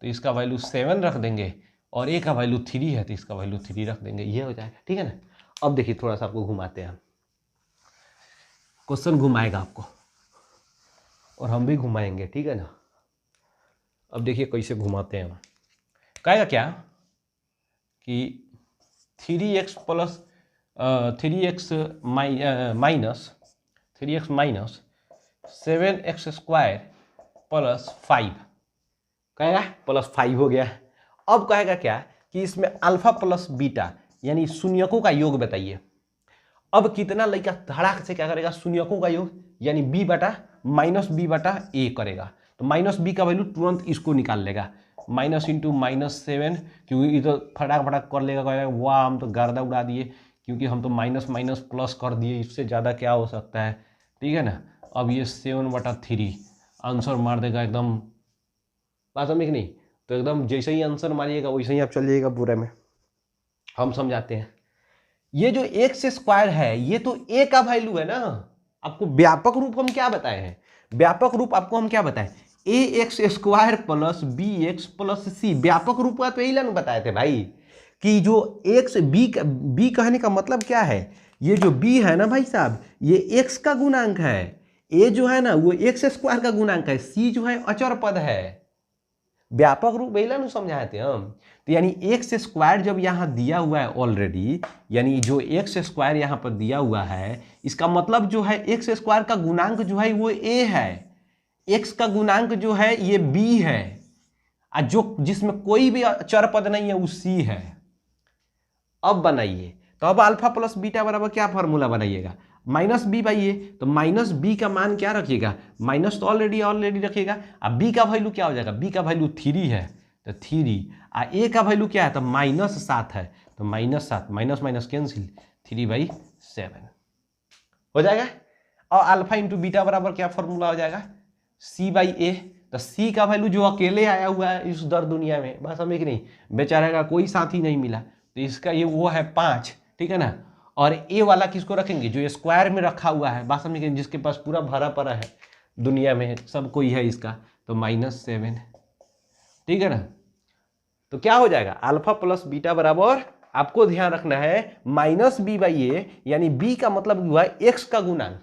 तो इसका वैल्यू 7 रख देंगे, और a का वैल्यू 3 है तो इसका वैल्यू 3 रख देंगे, ये हो जाएगा। ठीक है ना। अब देखिए थोड़ा सा आपको घुमाते हैं, क्वेश्चन घुमाएगा आपको और हम भी घुमाएंगे, ठीक है ना। अब देखिए कैसे घुमाते हैं, कहेगा क्या कि 3x minus 7x square plus 5, कहेगा +5 हो गया। अब कहेगा क्या कि इसमें अल्फा प्लस बीटा यानी शून्यकों का योग बताइए। अब कितना लड़का धड़ाक से क्या करेगा, शून्यकों का योग यानी b बटा -b/a करेगा, तो -b का वैल्यू तुरंत इसको निकाल लेगा, माइनस इंटू -7, क्योंकि ये तो फटाक फटाक कर लेगा, कहेगा वाह हम तो गर्दा उड़ा दिए, क्योंकि हम तो माइनस माइनस प्लस कर दिए, इससे ज़्यादा क्या हो सकता है। ठीक है ना। अब ये 7/3 आंसर मार देगा एकदम, बात समझ नहीं, तो एकदम जैसे ही आंसर मारिएगा वैसे ही आप चल जाइएगा पूरे में। हम समझाते हैं, ये जो एक्स स्क्वायर है ये तो ए का वैल्यू है ना, आपको व्यापक रूप हम क्या बताए हैं, व्यापक रूप आपको हम क्या बताए, ax² plus bx plus c, व्यापक रूप का तो यही लाइन बताए थे भाई, कि जो x b कहने का मतलब क्या है, ये जो b है ना भाई साहब ये x का गुणांक है, a जो है ना वो x² का गुणांक है, c जो है अचर पद है। व्यापक रूप यही लाइन समझाए थे हम। तो यानी x² जब यहाँ दिया हुआ है ऑलरेडी, यानी जो x² यहाँ पर दिया हुआ है, इसका मतलब जो है x² का गुणांक जो है वो a है, x का गुणांक जो है ये b है, और जो जिसमें कोई भी चर पद नहीं है वो c है। अब बनाइए, तो अब अल्फा प्लस बीटा बराबर क्या फॉर्मूला बनाइएगा, -b/a, तो -b का मान क्या रखिएगा, माइनस तो ऑलरेडी रखिएगा, अब b का वैल्यू क्या हो जाएगा, b का वैल्यू 3 है तो 3, और a का वैल्यू क्या है तो -7 है, तो -7 माइनस माइनस कैंसिल, 3/7 हो जाएगा। और अल्फा इंटू बीटा बराबर क्या फॉर्मूला हो जाएगा, c/a, तो c का वैल्यू जो अकेले आया हुआ है इस दर दुनिया में, बस हमें कि नहीं, बेचारे का कोई साथी नहीं मिला, तो इसका ये वो है 5, ठीक है ना। और ए वाला किसको रखेंगे, जो स्क्वायर में रखा हुआ है, बात समझ, जिसके पास पूरा भरा पड़ा है दुनिया में सब कोई है इसका, तो -7, ठीक है ना। तो क्या हो जाएगा, अल्फा प्लस बीटा बराबर, आपको ध्यान रखना है -b/a, यानी b का मतलब हुआ x का गुणांक,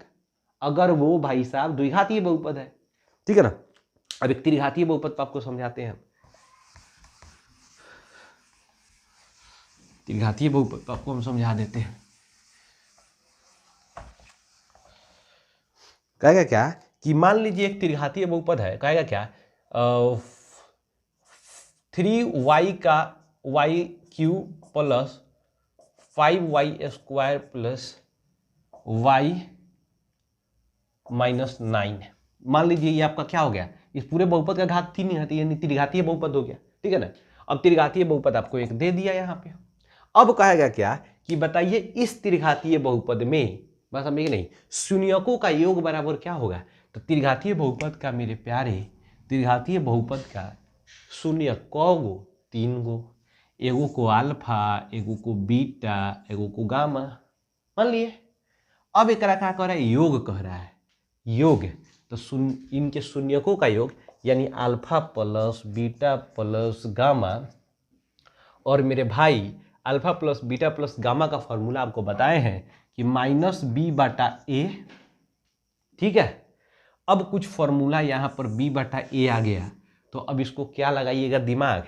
अगर वो भाई साहब द्विघातीय बहुपद है, ठीक है ना। अब एक त्रिघातीय बहुपद तो आपको समझाते हैं, त्रिघातीय बहुपद तो आपको हम समझा देते हैं। कहेगा क्या कि मान लीजिए एक त्रिघातीय बहुपद है, कहेगा क्या 3y का y³ plus 5y² plus y -9, मान लीजिए ये आपका क्या हो गया, इस पूरे बहुपद का घात 3 है, यानी त्रिघातीय बहुपद हो गया, ठीक है ना। अब त्रिघातीय बहुपद आपको एक दे दिया यहाँ पे। अब कहेगा क्या कि बताइए इस त्रिघातीय बहुपद में, बस हमें नहीं, शून्यकों का योग बराबर क्या होगा, तो त्रिघातीय बहुपद का मेरे प्यारे, त्रिघातीय बहुपद का शून्य कौगो, 3 गो, एगो को अल्फा, एगो को बीटा, एगो को गामा, मान लिए। अब एक क्या कह रहा है, योग कह रहा है, योग, तो इनके शून्यकों का योग यानी alpha plus beta plus gamma, और मेरे भाई alpha plus beta plus gamma का फॉर्मूला आपको बताए हैं कि -b/a, ठीक है। अब कुछ फॉर्मूला यहाँ पर b/a आ गया, तो अब इसको क्या लगाइएगा दिमाग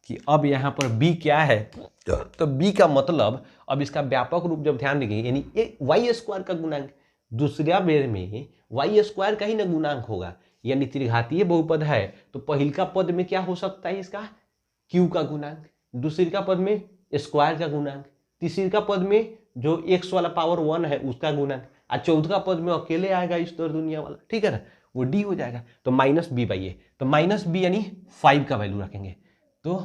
कि अब यहाँ पर b क्या है, तो b का मतलब अब इसका व्यापक रूप जब ध्यान देंगे यानी y² का गुणांक, दूसरा बेर में y² का ही ना गुणांक होगा, यानी त्रिघातीय बहुपद है तो पहिलका पद में क्या हो सकता है इसका q का गुणांक, दूसरी का पद में स्क्वायर का गुणांक, तीसरी का पद में जो x वाला पावर 1 है उसका गुणांक, और चौथा पद में अकेले आएगा इस दर दुनिया वाला, ठीक है ना। वो डी हो जाएगा। तो माइनस बी बाई ए, तो माइनस बी यानी 5 का वैल्यू रखेंगे, तो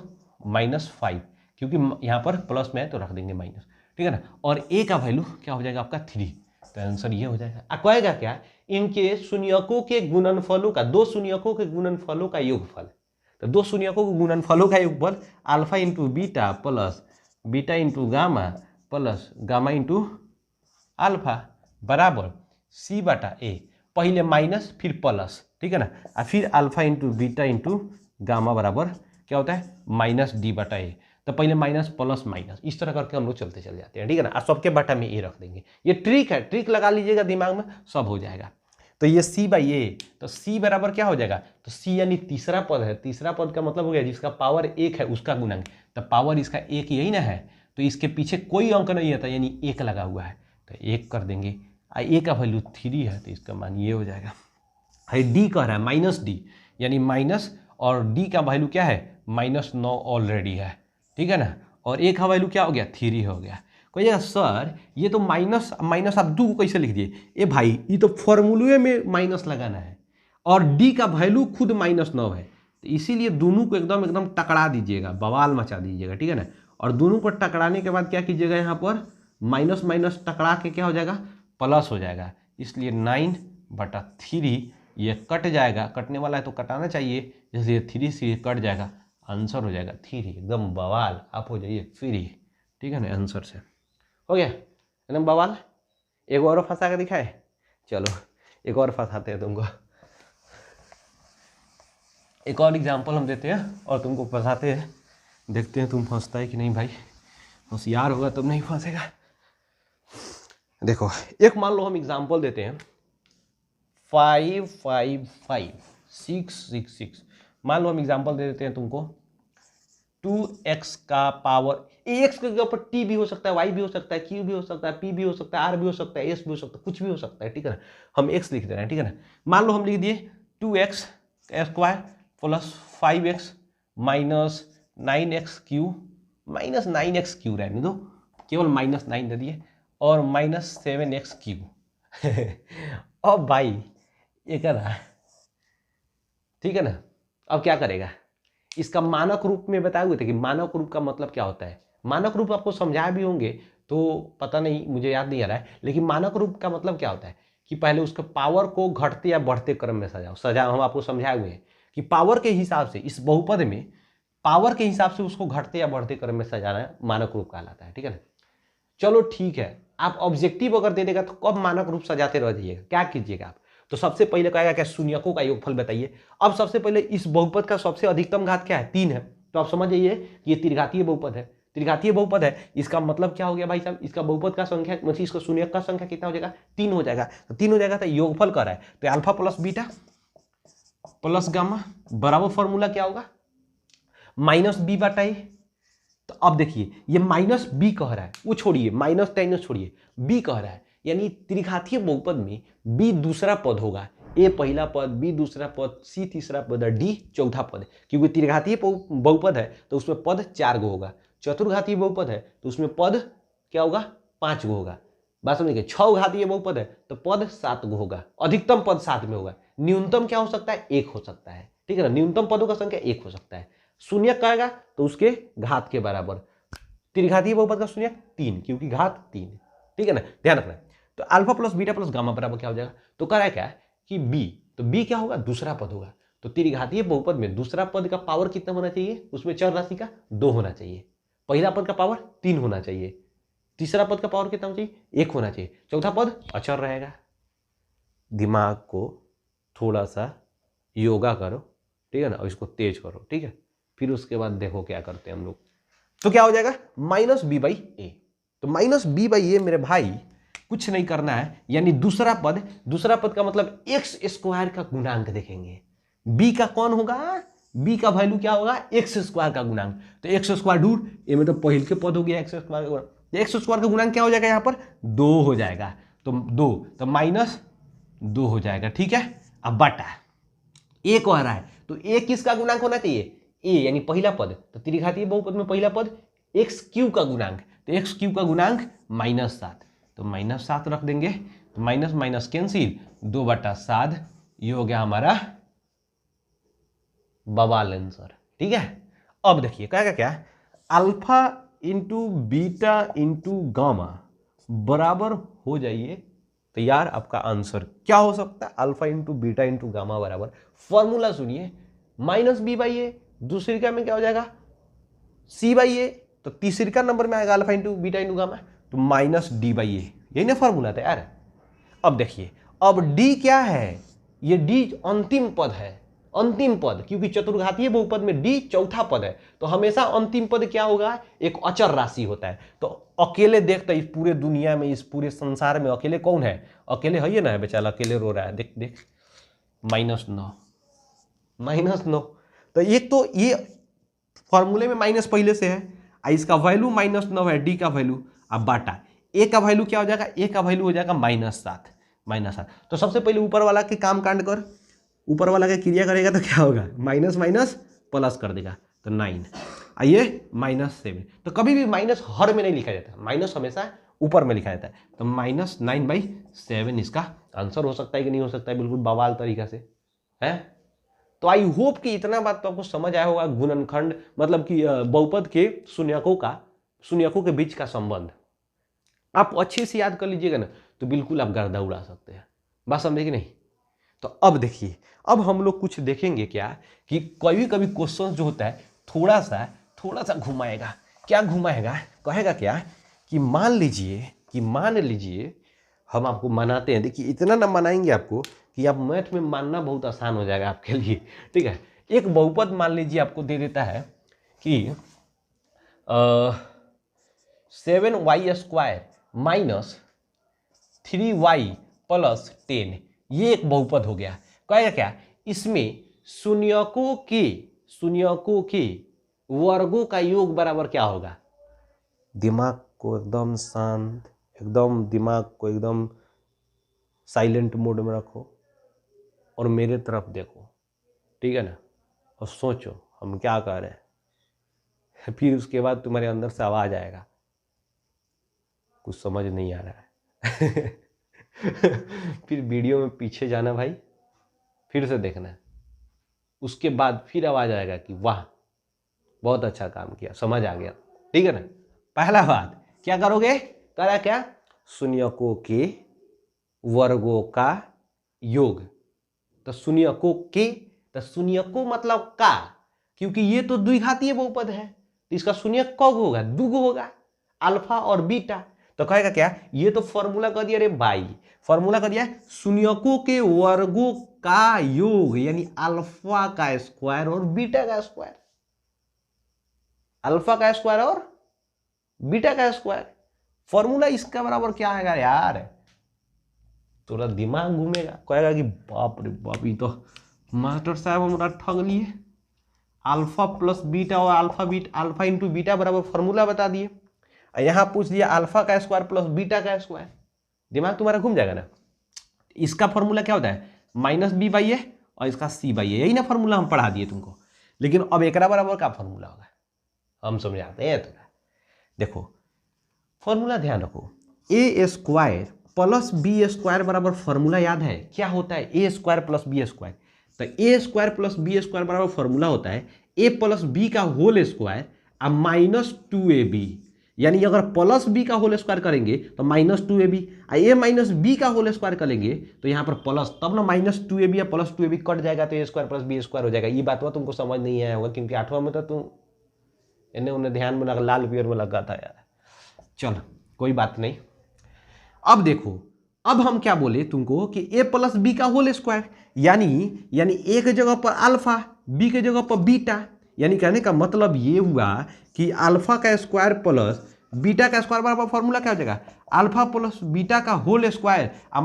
-5, क्योंकि यहाँ पर प्लस में है तो रख देंगे माइनस, ठीक है ना। और ए का वैल्यू क्या हो जाएगा आपका 3, तो आंसर ये हो जाएगा। कहेगा क्या, इनके शून्यकों के गुणनफलों का, दो शून्यकों के गुणनफलों का योगफल, तो दो शून्यकों के गुणनफलों का योगफल alpha into beta plus beta into gamma plus gamma into alpha बराबर सी बटा ए, पहले माइनस फिर प्लस, ठीक है ना, और फिर alpha into beta into gamma बराबर क्या होता है माइनस डी बटा ए। तो पहले माइनस प्लस माइनस इस तरह करके हम लोग चलते चल जाते हैं, ठीक है ना। और सबके बटा में ए रख देंगे, ये ट्रिक है, ट्रिक लगा लीजिएगा दिमाग में, सब हो जाएगा। तो ये सी बाई ए, तो सी बराबर क्या हो जाएगा, तो सी यानी तीसरा पद है, तीसरा पद का मतलब हो गया जिसका पावर 1 है उसका गुणक, तो पावर इसका 1 यही ना है, तो इसके पीछे कोई अंक नहीं आता यानी 1 लगा हुआ है, तो 1 कर देंगे। ए का वैल्यू 3 है तो इसका मान ये हो जाएगा। डी कह रहा है माइनस डी, यानी माइनस, और डी का वैल्यू क्या है -9 ऑलरेडी है, ठीक है ना। और ए का वैल्यू क्या हो गया 3 हो गया। कहिएगा सर ये तो माइनस माइनस आप 2 को कैसे लिख दिए, ए भाई ये तो फॉर्मूले में माइनस लगाना है और डी का वैल्यू खुद -9 है, तो इसीलिए दोनों को एकदम एकदम टकरा दीजिएगा, बवाल मचा दीजिएगा, ठीक है ना। और दोनों को टकराने के बाद क्या कीजिएगा, यहाँ पर माइनस माइनस टकरा के क्या हो जाएगा प्लस हो जाएगा, इसलिए 9/3 ये कट जाएगा, कटने वाला है तो कटाना चाहिए, जैसे 3 से कट जाएगा, आंसर हो जाएगा 3, एकदम बवाल, आप हो जाइए फ्री, ठीक है ना। आंसर से हो गया एकदम बवाल। एक और फंसा के दिखाए, चलो एक और फंसाते हैं तुमको, एक और एग्जाम्पल हम देते हैं और तुमको फंसाते हैं, देखते हैं तुम फंसता है कि नहीं। भाई होशियार होगा तब नहीं फंसेगा। देखो एक मान लो हम एग्जाम्पल देते हैं 5 5 5 6 6 6, मान लो हम एग्जाम्पल दे देते हैं तुमको 2x का पावर, एक्स के ऊपर टी भी हो सकता है, वाई भी हो सकता है, क्यू भी हो सकता है, पी भी हो सकता है, आर भी हो सकता है, एस भी हो सकता है, कुछ भी हो सकता है, ठीक है ना। हम एक्स लिख दे रहे हैं, ठीक है ना। मान लो हम लिख दिए 2x square plus 5x minus 9x Q, minus 9x Q रहने दो, केवल -9 दे दिए, और माइनस 7x क्यू। अब भाई ये कर रहा है, ठीक है ना। अब क्या करेगा, इसका मानक रूप में बताए हुए थे कि मानक रूप का मतलब क्या होता है, मानक रूप आपको समझाए भी होंगे तो पता नहीं, मुझे याद नहीं आ रहा है, लेकिन मानक रूप का मतलब क्या होता है कि पहले उसके पावर को घटते या बढ़ते क्रम में सजाओ, हम आपको समझाए हुए हैं कि पावर के हिसाब से, इस बहुपद में पावर के हिसाब से उसको घटते या बढ़ते क्रम में सजाना मानक रूप कहलाता है, ठीक है ना। चलो ठीक है, आप ऑब्जेक्टिव अगर दे देगा तो कब मानक रूप सजाते रह जाइएगा, क्या कीजिएगा आप, तो सबसे पहले कहेगा क्या शून्यकों का योगफल बताइए। अब सबसे पहले इस बहुपद का सबसे अधिकतम घात क्या है 3 है, तो आप समझ जाइए कि ये त्रिघातीय बहुपद है, त्रिघातीय बहुपद है। इसका मतलब क्या हो गया भाई साहब, इसका बहुपद का संख्या मतलब इसका शून्यक का संख्या कितना हो जाएगा 3 हो जाएगा, तो 3 हो जाएगा, तो योगफल कर रहा है, तो alpha plus beta plus gamma बराबर फॉर्मूला क्या होगा -b/a। तो अब देखिए ये -b कह रहा है, वो छोड़िए माइनस टाइनस छोड़िए, b कह रहा है, यानी त्रिघातीय बहुपद में b दूसरा पद होगा, a पहला पद, b दूसरा पद, c तीसरा पद, d चौथा पद, क्योंकि त्रिघातीय बहुपद है तो उसमें पद 4 गो होगा, चतुर्घातीय बहुपद है तो उसमें पद क्या होगा 5 गो होगा, बात समझिए। 6 घातीय बहुपद है तो पद 7 गो होगा, अधिकतम पद 7 में होगा, न्यूनतम क्या हो सकता है 1 हो सकता है, ठीक है ना, न्यूनतम पदों का संख्या 1 हो सकता है। शून्यक कहेगा तो उसके घात के बराबर, त्रिघातीय बहुपद का शून्यक 3, क्योंकि घात 3, ठीक है ना, ध्यान रखना। तो alpha plus beta plus gamma बराबर क्या हो जाएगा, तो कह रहा है क्या कि b, तो b क्या होगा दूसरा पद होगा, तो त्रिघातीय बहुपद में दूसरा पद का पावर कितना होना चाहिए, उसमें चर राशि का 2 होना चाहिए, पहला पद का पावर 3 होना चाहिए, तीसरा पद का पावर कितना होना चाहिए 1 होना चाहिए, चौथा पद अचर रहेगा। दिमाग को थोड़ा सा योगा करो, ठीक है ना, और इसको तेज करो, ठीक है, फिर उसके बाद देखो क्या करते हैं हम लोग। तो क्या हो जाएगा -b/a, तो -b/a मेरे भाई कुछ नहीं करना है, यानी दूसरा पद का मतलब x² का गुणांक देखेंगे, b का कौन होगा, b का वैल्यू क्या होगा x² का गुणांक, तो x² दूर, ये में तो पहले के पद हो गया x² का गुणांक, x² का गुणांक क्या हो जाएगा यहाँ पर 2 हो जाएगा, तो 2 तो -2 हो जाएगा, ठीक है। अब बटा a कह रहा है तो a किसका गुणांक होना चाहिए a, यानी पहला पद, तो त्रिघातीय बहुपद में पहला पद x³ का गुणांक, तो x³ का गुणांक -7, तो -7 रख देंगे, तो माइनस माइनस कैंसिल, 2/7 ये हो गया हमारा बवाल आंसर। ठीक है, अब देखिए क्या क्या, alpha into beta into gamma बराबर हो जाइए, तो यार आपका आंसर क्या हो सकता है? Alpha into beta into gamma बराबर, फॉर्मूला सुनिए, माइनस बी बाई ए, दूसरी का में क्या हो जाएगा सी बाई ए, तो तीसरी का नंबर में आएगा alpha into beta into gamma, तो माइनस डी बाई ए, यही ना फॉर्मूला था यार। अब देखिए, अब डी क्या है? ये डी अंतिम पद है, अंतिम पद, क्योंकि चतुर्घातीय बहुपद में डी चौथा पद है, तो हमेशा अंतिम पद क्या होगा? एक अचर राशि होता है। तो अकेले देखते इस पूरे दुनिया में, इस पूरे संसार में अकेले कौन है? अकेले है ये ना, बेचारा अकेले रो रहा है, देख देख, -9, -9। तो एक तो ये फॉर्मूले में माइनस पहले से है, इसका वैल्यू -9 है, डी का वैल्यू। अब बाटा ए का वैल्यू क्या हो जाएगा? ए का वैल्यू हो जाएगा -7। तो सबसे पहले ऊपर वाला के काम कांड कर, ऊपर वाला का क्रिया करेगा तो क्या होगा? माइनस माइनस प्लस कर देगा, तो 9, आइए -7। तो कभी भी माइनस हर में नहीं लिखा जाता, माइनस हमेशा ऊपर में लिखा जाता है। तो -9/7 इसका आंसर हो सकता है कि नहीं हो सकता है? बिल्कुल बवाल तरीका से है। तो आई होप कि इतना बात तो आपको समझ आया होगा, गुणनखंड मतलब कि बहुपद के शून्यकों के बीच का संबंध आप अच्छे से याद कर लीजिएगा ना, तो बिल्कुल आप गर्दा उड़ा सकते हैं। बात समझे कि नहीं? तो अब देखिए, अब हम लोग कुछ देखेंगे क्या कि कभी कभी क्वेश्चन जो होता है थोड़ा सा घुमाएगा। क्या घुमाएगा? कहेगा क्या कि मान लीजिए हम आपको मनाते हैं। देखिए, इतना ना मनाएंगे आपको कि आप मैथ में मानना बहुत आसान हो जाएगा आपके लिए। ठीक है, एक बहुपद मान लीजिए आपको दे देता है कि 7y² माइनस 3y प्लस 10, ये एक बहुपद हो गया। कहेगा क्या? इसमें शून्यकों के वर्गों का योग बराबर क्या होगा? दिमाग को एकदम शांत, एकदम दिमाग को एकदम साइलेंट मोड में रखो और मेरे तरफ देखो, ठीक है ना, और सोचो हम क्या कह रहे हैं। फिर उसके बाद तुम्हारे अंदर से आवाज आएगा, कुछ समझ नहीं आ रहा है। फिर वीडियो में पीछे जाना भाई, फिर से देखना, उसके बाद फिर आवाज आएगा कि वाह बहुत अच्छा काम किया, समझ आ गया। ठीक है ना? पहला बात क्या करोगे? करा क्या? शून्यकों के वर्गों का योग। तो शून्यकों मतलब का, क्योंकि ये तो द्विघातीय बहुपद है, तो इसका शून्यक कब होगा? दुगो होगा, अल्फा और बीटा। तो कहेगा क्या? ये तो फॉर्मूला कर दिया रे भाई, फॉर्मूला कर दिया शून्यकों के वर्गों का योग, यानी अल्फा का स्क्वायर और बीटा का स्क्वायर, अल्फा का स्क्वायर और बीटा का स्क्वायर। फॉर्मूला इसका बराबर क्या आएगा यार? थोड़ा दिमाग घूमेगा, कहेगा कि बाप रे बाप, ये तो मास्टर साहब हमारा ठग लिए। अल्फा प्लस बीटा और अल्फा इंटू बीटा बराबर फॉर्मूला बता दिए, यहां पूछ दिया अल्फा का स्क्वायर प्लस बीटा का स्क्वायर, दिमाग तुम्हारा घूम जाएगा ना। इसका फॉर्मूला क्या होता है? -b/a और इसका c/a, यही ना फॉर्मूला हम पढ़ा दिए तुमको। लेकिन अब एक बराबर का फॉर्मूला होगा, हम समझाते हैं थोड़ा। देखो फॉर्मूला ध्यान रखो, a² प्लस b² बराबर फॉर्मूला याद है क्या होता है? a² plus b²। तो a² प्लस b² बराबर फॉर्मूला होता है a प्लस b का होल स्क्वायर और -2ab, यानी अगर प्लस b का होल स्क्वायर करेंगे तो -2ab, a माइनस b का होल स्क्वायर करेंगे तो यहाँ पर प्लस, तब ना -2ab या +2ab कट जाएगा तो a² प्लस b² हो जाएगा। ये बात तुमको समझ नहीं आया होगा, क्योंकि 8वां में तो तुम इन्हें उन्हें ध्यान में लगा, लाल पियर में लगा था यार। चलो कोई बात नहीं। अब देखो, अब हम क्या बोले तुमको कि a प्लस b का होल स्क्वायर, यानी a के जगह पर अल्फा, b के जगह पर बीटा, यानी कहने का मतलब ये हुआ कि अल्फा का स्क्वायर प्लस बीटा का स्क्वायर बराबर फॉर्मूला क्या हो जाएगा? अल्फा प्लस बीटा का होल स्क्वायर और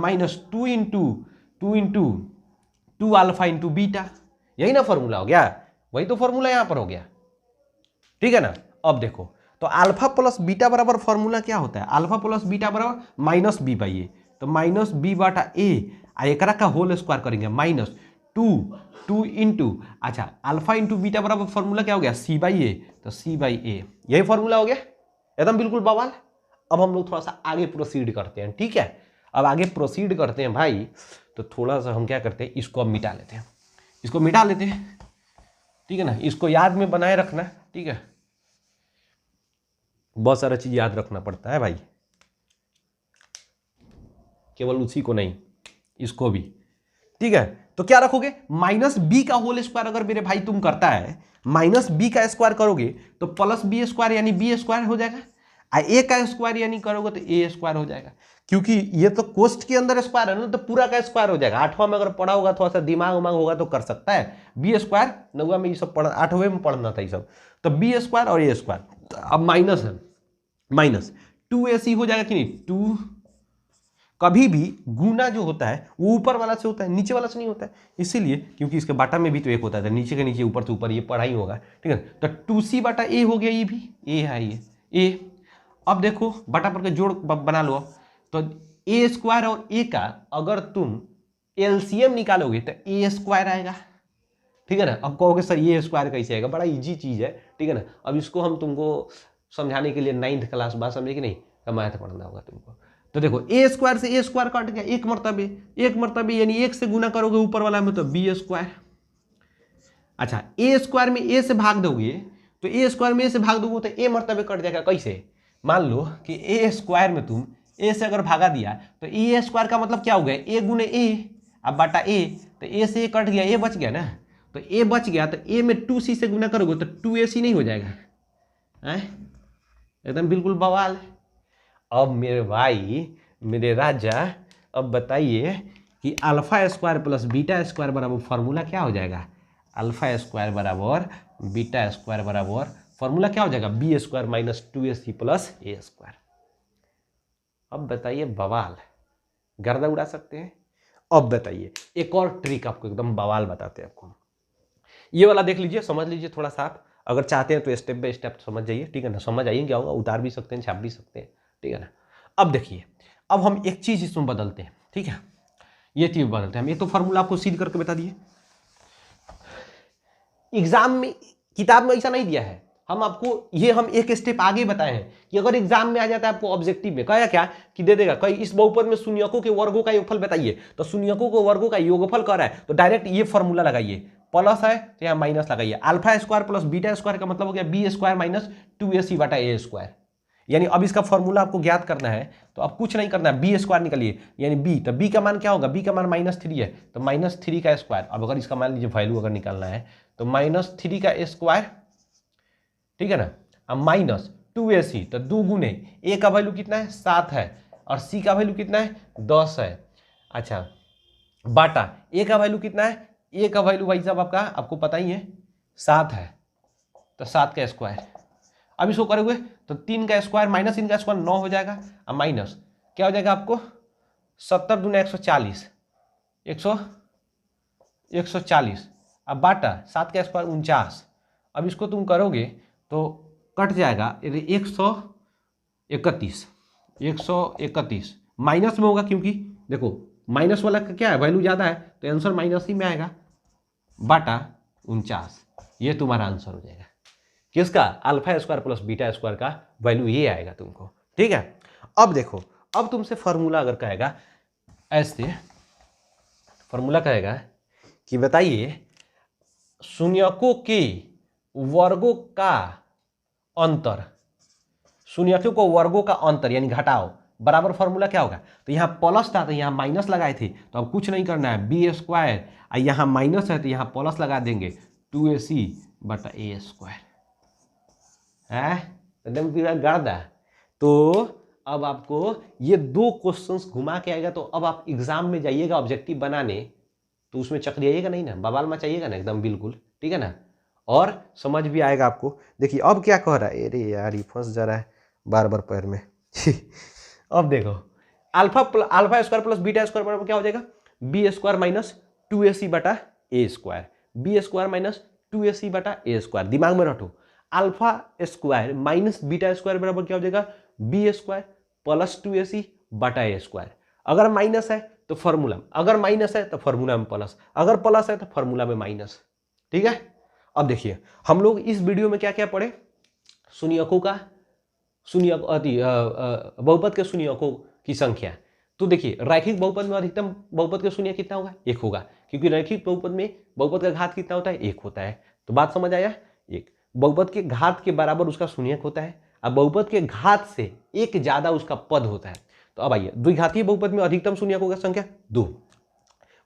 -2 अल्फा इंटू बीटा, यही ना फॉर्मूला हो गया, वही तो फॉर्मूला यहां पर हो गया। ठीक है ना? अब देखो, तो अल्फा प्लस बीटा बराबर फॉर्मूला क्या होता है? अल्फा प्लस बीटा बराबर -b/a, तो -b/a, एकरा का होल स्क्वायर करेंगे -2 इंटू, अच्छा अल्फा इंटू बीटा बराबर फॉर्मूला क्या हो गया? c/a, तो c/a, यही फॉर्मूला हो गया, एकदम बिल्कुल बवाल। अब हम लोग थोड़ा सा आगे प्रोसीड करते हैं, ठीक है? अब आगे प्रोसीड करते हैं भाई, तो थोड़ा सा हम क्या करते हैं, इसको अब मिटा लेते हैं, इसको मिटा लेते हैं, ठीक है ना। इसको याद में बनाए रखना, ठीक है, बहुत सारा चीज याद रखना पड़ता है भाई, केवल उसी को नहीं, इसको भी, ठीक है। तो क्या रखोगे, माइनस बी का होल स्क्वायर अगर मेरे भाई तुम करता है, माइनस बी का स्क्वायर करोगे तो प्लस बी स्क्वायर यानी बी स्क्वायर हो जाएगा, ए का स्क्वायर यानी करोगे तो ए स्क्वायर हो जाएगा, क्योंकि ये तो कोष्ट के अंदर स्क्वायर है ना, तो पूरा का स्क्वायर हो जाएगा। 8वां में अगर पढ़ा होगा, थोड़ा सा दिमाग उमाग होगा तो कर सकता है। बी स्क्वायर 9वां में ये सब पढ़, 8वें में पढ़ना था ये सब, तो बी स्क्वायर और ए स्क्वायर। अब माइनस है, माइनस 2ac हो जाएगा कि नहीं, 2, कभी भी गुना जो होता है वो ऊपर वाला से होता है, नीचे वाला से नहीं होता है, इसीलिए क्योंकि इसके बाटा में भी तो एक होता है, नीचे के नीचे ऊपर से ऊपर, ये पढ़ा ही होगा, ठीक है। तो 2c बटा ए हो गया, ये भी ए है, ये ए। अब देखो बटा पर के जोड़ बना लो, तो ए स्क्वायर और ए का अगर तुम एलसीएम निकालोगे तो ए स्क्वायर आएगा, ठीक है ना। अब कहोगे सर ये स्क्वायर कैसे आएगा, बड़ा इजी चीज है, ठीक है ना। अब इसको हम तुमको समझाने के लिए 9th क्लास बात समझे कि नहीं, तो मैथ पढ़ना होगा तुमको। तो देखो ए स्क्वायर से ए स्क्वायर काट गया, एक मरतबे यानी एक से गुना करोगे ऊपर वाला में तो बी स्क्वायर। अच्छा, ए स्क्वायर में ए से भाग दोगे तो ए स्क्वायर में ए से भाग दोगे तो ए मरतबे कट जाएगा, कैसे, मान लो कि ए स्क्वायर में तुम ए से अगर भागा दिया तो ए स्क्वायर का मतलब क्या हो गया, ए गुने ए, अब बटा ए, तो ए से ए कट गया, ए बच गया ना, तो ए बच गया, तो ए में 2c से गुना करोगे तो 2ac नहीं हो जाएगा, एकदम बिल्कुल बवाल है। अब मेरे भाई, मेरे राजा, अब बताइए कि alpha square plus beta square बराबर फॉर्मूला क्या हो जाएगा, अल्फा स्क्वायर बराबर बीटा स्क्वायर बराबर फॉर्मूला क्या हो जाएगा, B square minus 2ac plus A square. अब बताइए, बवाल, गर्दा उड़ा सकते हैं। अब बताइए एक और ट्रिक आपको, एकदम बवाल बताते हैं आपको, ये वाला देख लीजिए, समझ लीजिए थोड़ा सा आप, अगर चाहते हैं तो स्टेप बाय स्टेप समझ जाइए, ठीक है ना। समझ आइए क्या होगा, उतार भी सकते हैं, छाप भी सकते हैं, ठीक है ना। अब देखिए, अब हम एक चीज इसमें बदलते हैं, ठीक है, ये चीज बदलते हैं हम। ये तो फॉर्मूला आपको सीध करके बता दिए, एग्जाम में किताब में ऐसा नहीं दिया है, हम आपको ये हम एक स्टेप आगे बताए हैं कि अगर एग्जाम में आ जाता है आपको ऑब्जेक्टिव में कहा क्या कि दे देगा कहीं इस बहुपद में शून्यकों के वर्गों का योगफल बताइए, तो शून्यकों के वर्गों का योगफल कर रहा है तो डायरेक्ट ये फॉर्मूला लगाइए, प्लस है तो यहाँ माइनस लगाइए, alpha square plus beta square का मतलब हो गया बी स्क्वायर माइनस 2ac बटा ए स्क्वायर। यानी अब इसका फॉर्मूला आपको ज्ञात करना है, तो अब कुछ नहीं करना है, बी स्क्वायर निकालिए, यानी बी, तो बी का मान क्या होगा, बी का मान -3 है, तो -3 का स्क्वायर। अब अगर इसका मान लीजिए वैल्यू अगर निकालना है तो -3 का स्क्वायर, ठीक है ना, अब माइनस 2ac, तो 2 गुने ए का वैल्यू कितना है 7 है, और सी का वैल्यू कितना है 10 है। अच्छा, बाटा ए का वैल्यू कितना है, ए का वैल्यू भाई साहब आपका आपको पता ही है 7 है, तो 7 का स्क्वायर। अब इसको करोगे तो 3 का स्क्वायर माइनस 3 का स्क्वायर 9 हो जाएगा, अब माइनस क्या हो जाएगा आपको 70 दूना 140, 140, अब बाटा 7 का स्क्वायर 49। अब इसको तुम करोगे तो कट जाएगा 131 माइनस में होगा, क्योंकि देखो माइनस वाला का क्या है, वैल्यू ज़्यादा है तो आंसर माइनस ही में आएगा, बाटा 49, ये तुम्हारा आंसर हो जाएगा। किसका, alpha square plus beta square का वैल्यू ये आएगा तुमको, ठीक है। अब देखो, अब तुमसे फॉर्मूला अगर कहेगा ऐसे, फॉर्मूला कहेगा कि बताइए शून्यकों के वर्गों का अंतर, शून्यकों को वर्गों का अंतर यानी घटाओ बराबर फॉर्मूला क्या होगा, तो यहाँ प्लस था तो यहाँ माइनस लगाए थे, तो अब कुछ नहीं करना है, बी स्क्वायर, यहाँ माइनस है तो यहाँ प्लस लगा देंगे 2ac बटा ए स्क्वायर है, एकदम पूरा गर्दा। तो अब आपको ये 2 क्वेश्चंस घुमा के आएगा, तो अब आप एग्जाम में जाइएगा ऑब्जेक्टिव बनाने, तो उसमें चकरिएगा नहीं ना, बवाल मचाइएगा ना एकदम बिल्कुल, ठीक है ना, और समझ भी आएगा आपको। देखिए अब क्या कह रहा है, अरे यार ये फंस जा रहा है बार बार पैर में अब देखो alpha square plus beta square बराबर क्या हो जाएगा, बी स्क्वायर माइनस 2ac बटा A square, B square minus 2ac बटा ए स्क्वायर। दिमाग में रखो, alpha square minus beta square बराबर क्या हो जाएगा, बी स्क्वायर प्लस 2ac बटा ए स्क्वायर। अगर माइनस है तो फॉर्मूला, अगर माइनस है तो फॉर्मूला में प्लस, अगर प्लस है तो फॉर्मूला में माइनस, ठीक है। अब देखिए हम लोग इस वीडियो में क्या क्या पढ़े, शून्यकों का बहुपद के शून्यकों की संख्या, तो देखिए रैखिक बहुपद में अधिकतम बहुपद का शून्य कितना होगा, 1 होगा, क्योंकि रैखिक बहुपद में बहुपद का घात कितना होता है, 1 होता है। तो बात समझ आया, एक बहुपद के घात के बराबर उसका शून्यक होता है, अब बहुपद के घात से एक ज्यादा उसका पद होता है। तो अब आइए द्विघातीय बहुपद में अधिकतम शून्यक होगा संख्या 2।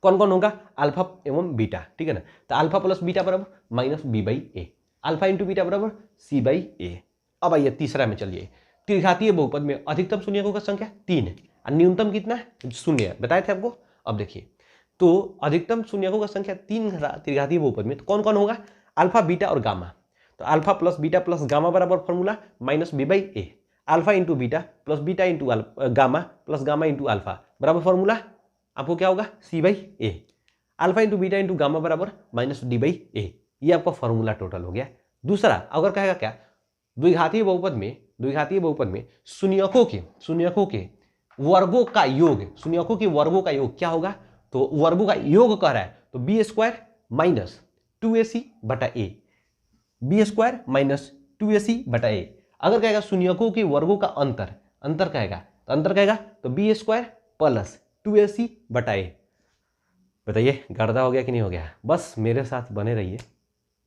कौन कौन होगा, अल्फा एवं बीटा, ठीक है ना। तो अल्फा प्लस बीटा बराबर minus B by A, alpha into beta बराबर सी बाई ए। अब आइए तीसरा में चलिए, त्रिघातीय बहुपद में अधिकतम शून्यकों का संख्या 3 है और न्यूनतम कितना है, 0 है, बताए थे आपको। अब देखिए तो अधिकतम शून्यकों का संख्या 3 त्रिघातीय बहुपद में तो कौन कौन होगा, अल्फा बीटा और गामा। तो alpha plus beta plus gamma बराबर formula minus B by A, alpha into beta plus beta into gamma plus gamma into alpha बराबर फॉर्मूला आपको क्या होगा, C by A, alpha into beta into gamma बराबर minus D by A. ये आपका formula total हो गया। दूसरा अगर कहेगा क्या, द्विघातीय बहुपद में शून्यकों के वर्गों का योग, शून्यकों के वर्गों का योग क्या होगा, तो वर्गों का योग कह रहा है तो बी स्क्वायर माइनस 2ac बटा ए, बी स्क्वायर माइनस 2ac बटा ए। अगर कहेगा शून्यकों के वर्गों का अंतर कहेगा तो बी स्क्वायर प्लस 2ac बटा ए। बताइए गर्दा हो गया कि नहीं हो गया। बस मेरे साथ बने रहिए,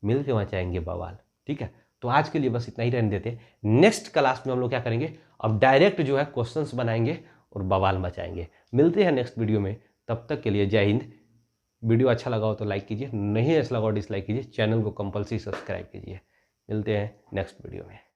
मिल के मचाएंगे बवाल, ठीक है। तो आज के लिए बस इतना ही रहने देते। नेक्स्ट क्लास में हम लोग क्या करेंगे, अब डायरेक्ट जो है क्वेश्चंस बनाएंगे और बवाल मचाएंगे। मिलते हैं नेक्स्ट वीडियो में, तब तक के लिए जय हिंद। वीडियो अच्छा लगा हो तो लाइक कीजिए, नहीं अच्छा लगा हो डिसलाइक कीजिए, चैनल को कंपल्सरी सब्सक्राइब कीजिए। मिलते हैं नेक्स्ट वीडियो में।